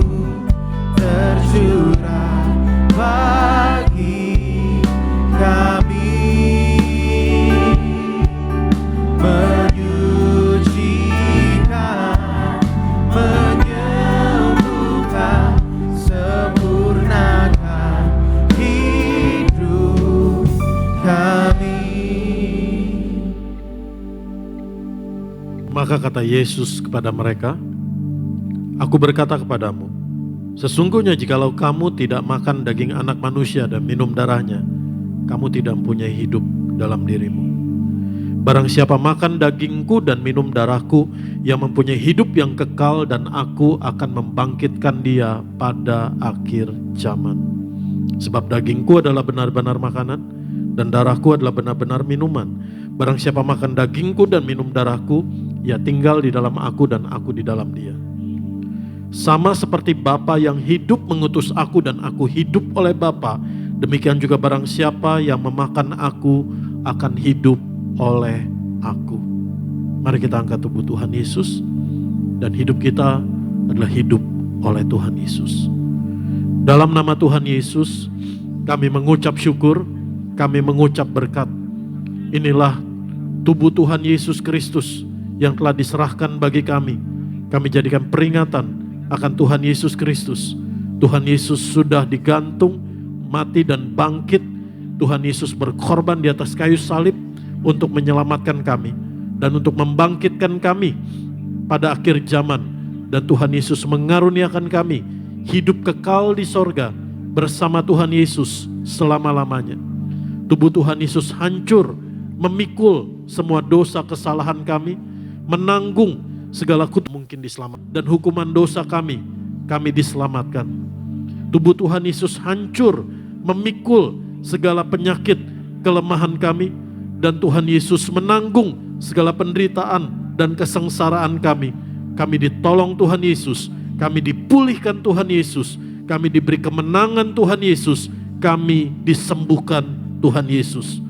tercurah bagi kami, menyucikan, menyembuhkan, sempurnakan hidup kami. Maka kata Yesus kepada mereka, Aku berkata kepadamu, sesungguhnya jikalau kamu tidak makan daging anak manusia dan minum darahnya, kamu tidak mempunyai hidup dalam dirimu. Barang siapa makan dagingku dan minum darahku, yang mempunyai hidup yang kekal, dan aku akan membangkitkan dia pada akhir zaman. Sebab dagingku adalah benar-benar makanan, dan darahku adalah benar-benar minuman. Barang siapa makan dagingku dan minum darahku, ia tinggal di dalam aku dan aku di dalam dia. Sama seperti Bapa yang hidup mengutus aku dan aku hidup oleh Bapa, demikian juga barang siapa yang memakan aku akan hidup oleh aku. Mari kita angkat tubuh Tuhan Yesus, dan hidup kita adalah hidup oleh Tuhan Yesus. Dalam nama Tuhan Yesus, kami mengucap syukur, kami mengucap berkat. Inilah tubuh Tuhan Yesus Kristus yang telah diserahkan bagi kami. Kami jadikan peringatan akan Tuhan Yesus Kristus. Tuhan Yesus sudah digantung, mati dan bangkit. Tuhan Yesus berkorban di atas kayu salib untuk menyelamatkan kami dan untuk membangkitkan kami pada akhir zaman. Dan Tuhan Yesus mengaruniakan kami hidup kekal di sorga bersama Tuhan Yesus selama-lamanya. Tubuh Tuhan Yesus hancur, memikul semua dosa kesalahan kami, menanggung segala kutuk mungkin diselamatkan, dan hukuman dosa kami diselamatkan. Tubuh Tuhan Yesus hancur, memikul segala penyakit kelemahan kami, dan Tuhan Yesus menanggung segala penderitaan dan kesengsaraan kami. Kami ditolong Tuhan Yesus, kami dipulihkan Tuhan Yesus, kami diberi kemenangan Tuhan Yesus, kami disembuhkan Tuhan Yesus.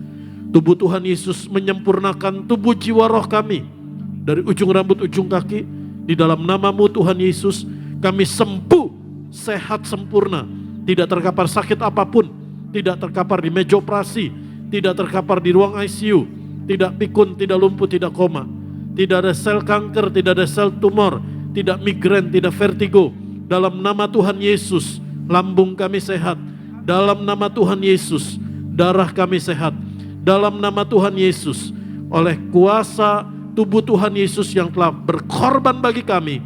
Tubuh Tuhan Yesus menyempurnakan tubuh jiwa roh kami. Dari ujung rambut ujung kaki, di dalam nama-Mu Tuhan Yesus, kami sembuh, sehat sempurna, tidak terkapar sakit apapun, tidak terkapar di meja operasi, tidak terkapar di ruang ICU, tidak pikun, tidak lumpuh, tidak koma, tidak ada sel kanker, tidak ada sel tumor, tidak migrain, tidak vertigo. Dalam nama Tuhan Yesus, lambung kami sehat. Dalam nama Tuhan Yesus, darah kami sehat. Dalam nama Tuhan Yesus, oleh kuasa tubuh Tuhan Yesus yang telah berkorban bagi kami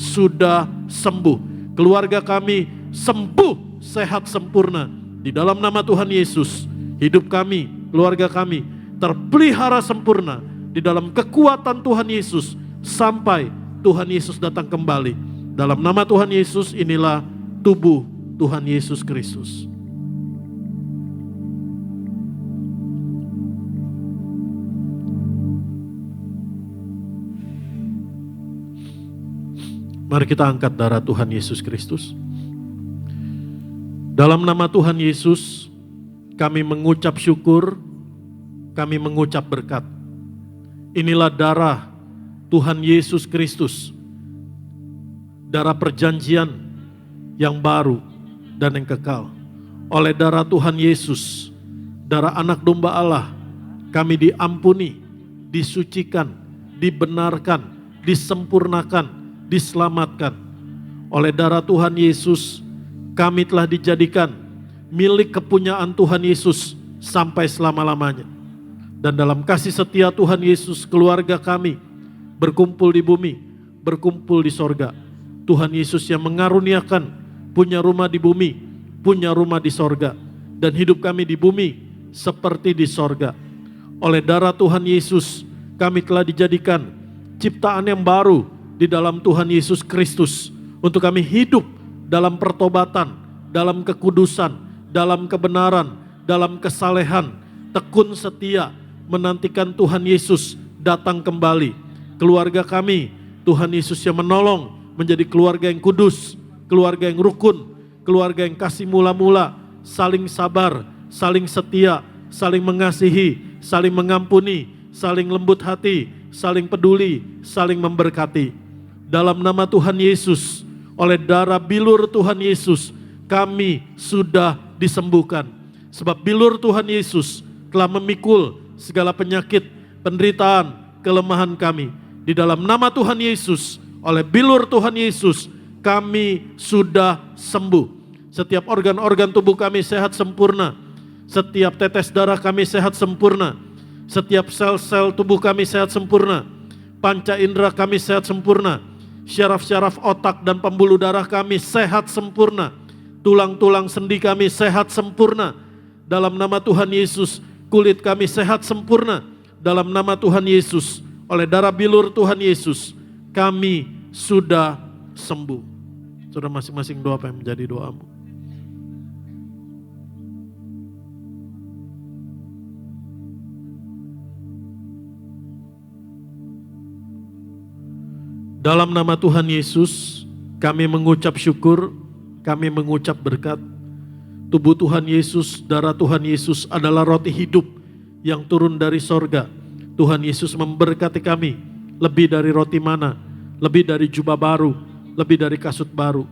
sudah sembuh. Keluarga kami sembuh, sehat sempurna. Di dalam nama Tuhan Yesus, hidup kami, keluarga kami terpelihara sempurna di dalam kekuatan Tuhan Yesus sampai Tuhan Yesus datang kembali. Dalam nama Tuhan Yesus, inilah tubuh Tuhan Yesus Kristus. Mari kita angkat darah Tuhan Yesus Kristus. Dalam nama Tuhan Yesus, kami mengucap syukur, kami mengucap berkat. Inilah darah Tuhan Yesus Kristus, darah perjanjian yang baru dan yang kekal. Oleh darah Tuhan Yesus, darah anak domba Allah, kami diampuni, disucikan, dibenarkan, disempurnakan, diselamatkan. Oleh darah Tuhan Yesus, kami telah dijadikan milik kepunyaan Tuhan Yesus sampai selama-lamanya. Dan dalam kasih setia Tuhan Yesus, keluarga kami berkumpul di bumi, berkumpul di sorga. Tuhan Yesus yang mengaruniakan punya rumah di bumi, punya rumah di sorga. Dan hidup kami di bumi seperti di sorga. Oleh darah Tuhan Yesus, kami telah dijadikan ciptaan yang baru di dalam Tuhan Yesus Kristus, untuk kami hidup dalam pertobatan, dalam kekudusan, dalam kebenaran, dalam kesalehan, tekun setia, menantikan Tuhan Yesus datang kembali. Keluarga kami, Tuhan Yesus yang menolong menjadi keluarga yang kudus, keluarga yang rukun, keluarga yang kasih mula-mula, saling sabar, saling setia, saling mengasihi, saling mengampuni, saling lembut hati, saling peduli, saling memberkati. Dalam nama Tuhan Yesus, oleh darah bilur Tuhan Yesus, kami sudah disembuhkan. Sebab bilur Tuhan Yesus telah memikul segala penyakit, penderitaan, kelemahan kami. Di dalam nama Tuhan Yesus, oleh bilur Tuhan Yesus, kami sudah sembuh. Setiap organ-organ tubuh kami sehat sempurna. Setiap tetes darah kami sehat sempurna. Setiap sel-sel tubuh kami sehat sempurna. Panca indera kami sehat sempurna. Syaraf-syaraf otak dan pembuluh darah kami sehat sempurna. Tulang-tulang sendi kami sehat sempurna. Dalam nama Tuhan Yesus, kulit kami sehat sempurna. Dalam nama Tuhan Yesus, oleh darah bilur Tuhan Yesus, kami sudah sembuh. Saudara masing-masing doa apa yang menjadi doamu. Dalam nama Tuhan Yesus, kami mengucap syukur, kami mengucap berkat. Tubuh Tuhan Yesus, darah Tuhan Yesus adalah roti hidup yang turun dari sorga. Tuhan Yesus memberkati kami lebih dari roti mana, lebih dari jubah baru, lebih dari kasut baru.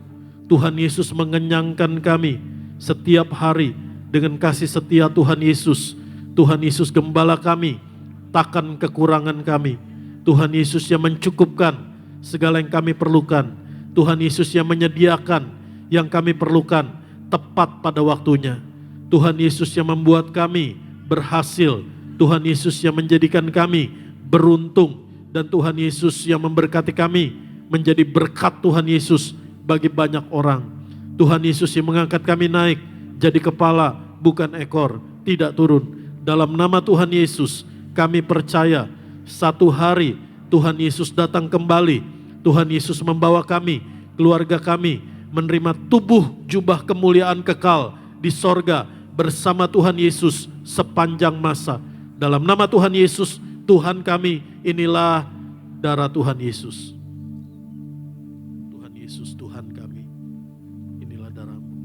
Tuhan Yesus mengenyangkan kami setiap hari dengan kasih setia Tuhan Yesus. Tuhan Yesus gembala kami, takkan kekurangan kami. Tuhan Yesus yang mencukupkan segala yang kami perlukan. Tuhan Yesus yang menyediakan yang kami perlukan tepat pada waktunya. Tuhan Yesus yang membuat kami berhasil. Tuhan Yesus yang menjadikan kami beruntung. Dan Tuhan Yesus yang memberkati kami menjadi berkat Tuhan Yesus bagi banyak orang. Tuhan Yesus yang mengangkat kami naik jadi kepala bukan ekor, tidak turun. Dalam nama Tuhan Yesus kami percaya satu hari Tuhan Yesus datang kembali. Tuhan Yesus membawa kami, keluarga kami menerima tubuh jubah kemuliaan kekal di sorga bersama Tuhan Yesus sepanjang masa. Dalam nama Tuhan Yesus, Tuhan kami, inilah darah Tuhan Yesus. Tuhan Yesus, Tuhan kami, inilah darah-Mu.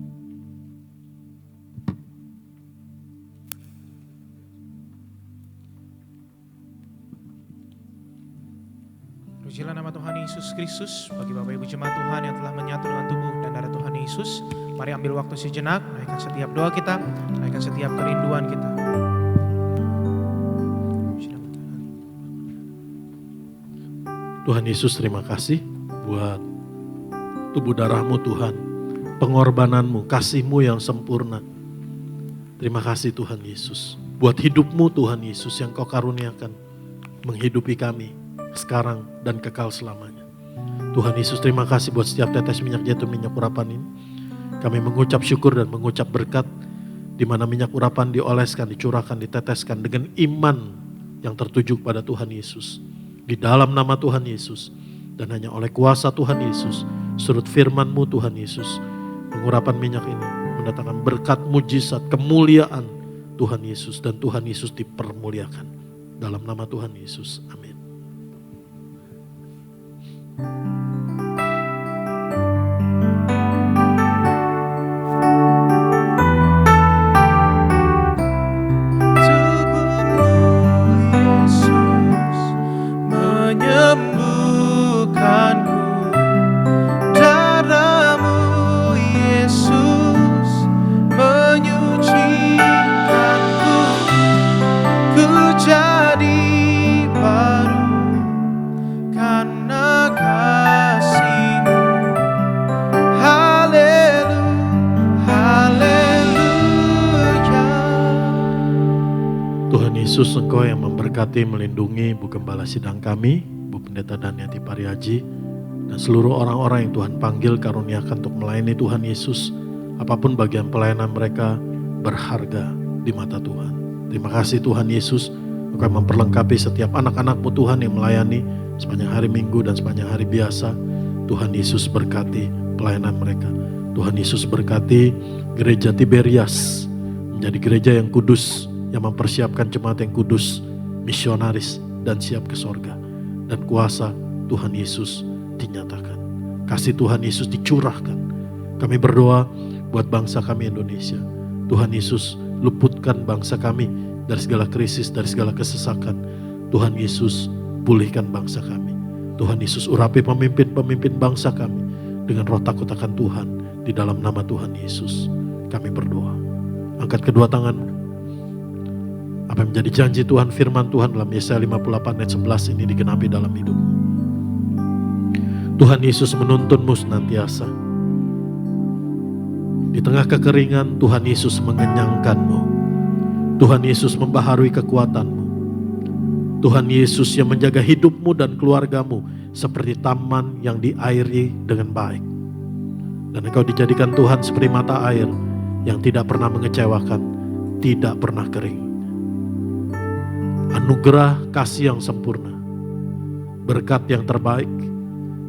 Pujilah nama Tuhan Yesus Kristus. Bagi Bapak Ibu jemaat Tuhan yang telah menyatu dengan tubuh dan darah Tuhan Yesus, mari ambil waktu sejenak, naikkan setiap doa kita, naikkan setiap kerinduan kita. Tuhan Yesus, terima kasih buat tubuh darah-Mu Tuhan, pengorbanan-Mu, kasih-Mu yang sempurna. Terima kasih Tuhan Yesus, buat hidup-Mu Tuhan Yesus yang Kau karuniakan menghidupi kami sekarang dan kekal selamanya. Tuhan Yesus, terima kasih buat setiap tetes minyak zaitun, minyak urapan ini. Kami mengucap syukur dan mengucap berkat di mana minyak urapan dioleskan, dicurahkan, diteteskan dengan iman yang tertuju pada Tuhan Yesus. Di dalam nama Tuhan Yesus, dan hanya oleh kuasa Tuhan Yesus, surut firman-Mu Tuhan Yesus, pengurapan minyak ini mendatangkan berkat, mujizat, kemuliaan Tuhan Yesus, dan Tuhan Yesus dipermuliakan. Dalam nama Tuhan Yesus, amin. Yesus, Engkau yang memberkati, melindungi Bu Gembala Sidang kami, Bu Pendeta Daniati Pariaji, dan seluruh orang-orang yang Tuhan panggil karuniakan untuk melayani Tuhan Yesus. Apapun bagian pelayanan mereka berharga di mata Tuhan. Terima kasih Tuhan Yesus, Engkau yang memperlengkapi setiap anak-anak-Mu Tuhan yang melayani sepanjang hari Minggu dan sepanjang hari biasa. Tuhan Yesus berkati pelayanan mereka. Tuhan Yesus berkati gereja Tiberias menjadi gereja yang kudus, yang mempersiapkan jemaat yang kudus, misionaris, dan siap ke sorga. Dan kuasa Tuhan Yesus dinyatakan. Kasih Tuhan Yesus dicurahkan. Kami berdoa buat bangsa kami Indonesia. Tuhan Yesus luputkan bangsa kami dari segala krisis, dari segala kesesakan. Tuhan Yesus pulihkan bangsa kami. Tuhan Yesus urapi pemimpin-pemimpin bangsa kami dengan roh takut akan Tuhan. Di dalam nama Tuhan Yesus kami berdoa. Angkat kedua tanganmu. Apa yang menjadi janji Tuhan, firman Tuhan dalam Yesaya 58 ayat 11 ini digenapi dalam hidupmu. Tuhan Yesus menuntunmu senantiasa. Di tengah kekeringan, Tuhan Yesus mengenyangkanmu. Tuhan Yesus membaharui kekuatanmu. Tuhan Yesus yang menjaga hidupmu dan keluargamu seperti taman yang diairi dengan baik. Dan engkau dijadikan Tuhan seperti mata air yang tidak pernah mengecewakan, tidak pernah kering. Anugerah kasih yang sempurna, berkat yang terbaik,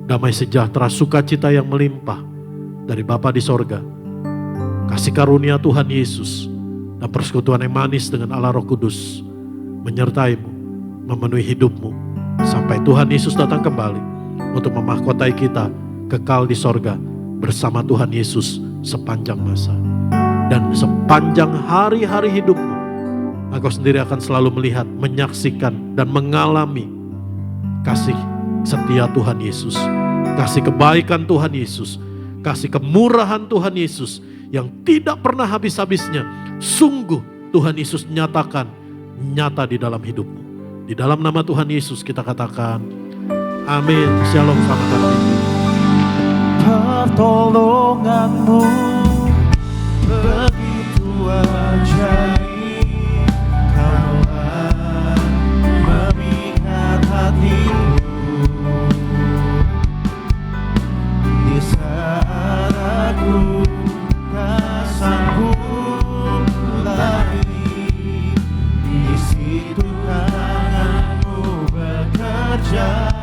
damai sejahtera, sukacita yang melimpah dari Bapa di sorga, kasih karunia Tuhan Yesus, dan persekutuan yang manis dengan Allah Roh Kudus menyertaimu, memenuhi hidupmu sampai Tuhan Yesus datang kembali untuk memahkotai kita kekal di sorga bersama Tuhan Yesus sepanjang masa. Dan sepanjang hari-hari hidupmu, Engkau sendiri akan selalu melihat, menyaksikan, dan mengalami kasih setia Tuhan Yesus, kasih kebaikan Tuhan Yesus, kasih kemurahan Tuhan Yesus yang tidak pernah habis-habisnya. Sungguh Tuhan Yesus nyatakan, nyata di dalam hidupmu. Di dalam nama Tuhan Yesus kita katakan, amin. Shalom, selamat hari Minggu. Pertolonganmu begitu ajaib, Kaulah memikat hatiku di saat aku tak sanggup lagi. Di situ tanganmu bekerja.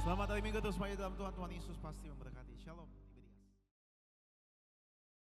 Selamat hari Minggu terus dalam Tuhan. Tuhan Yesus pasti memberkati. Shalom.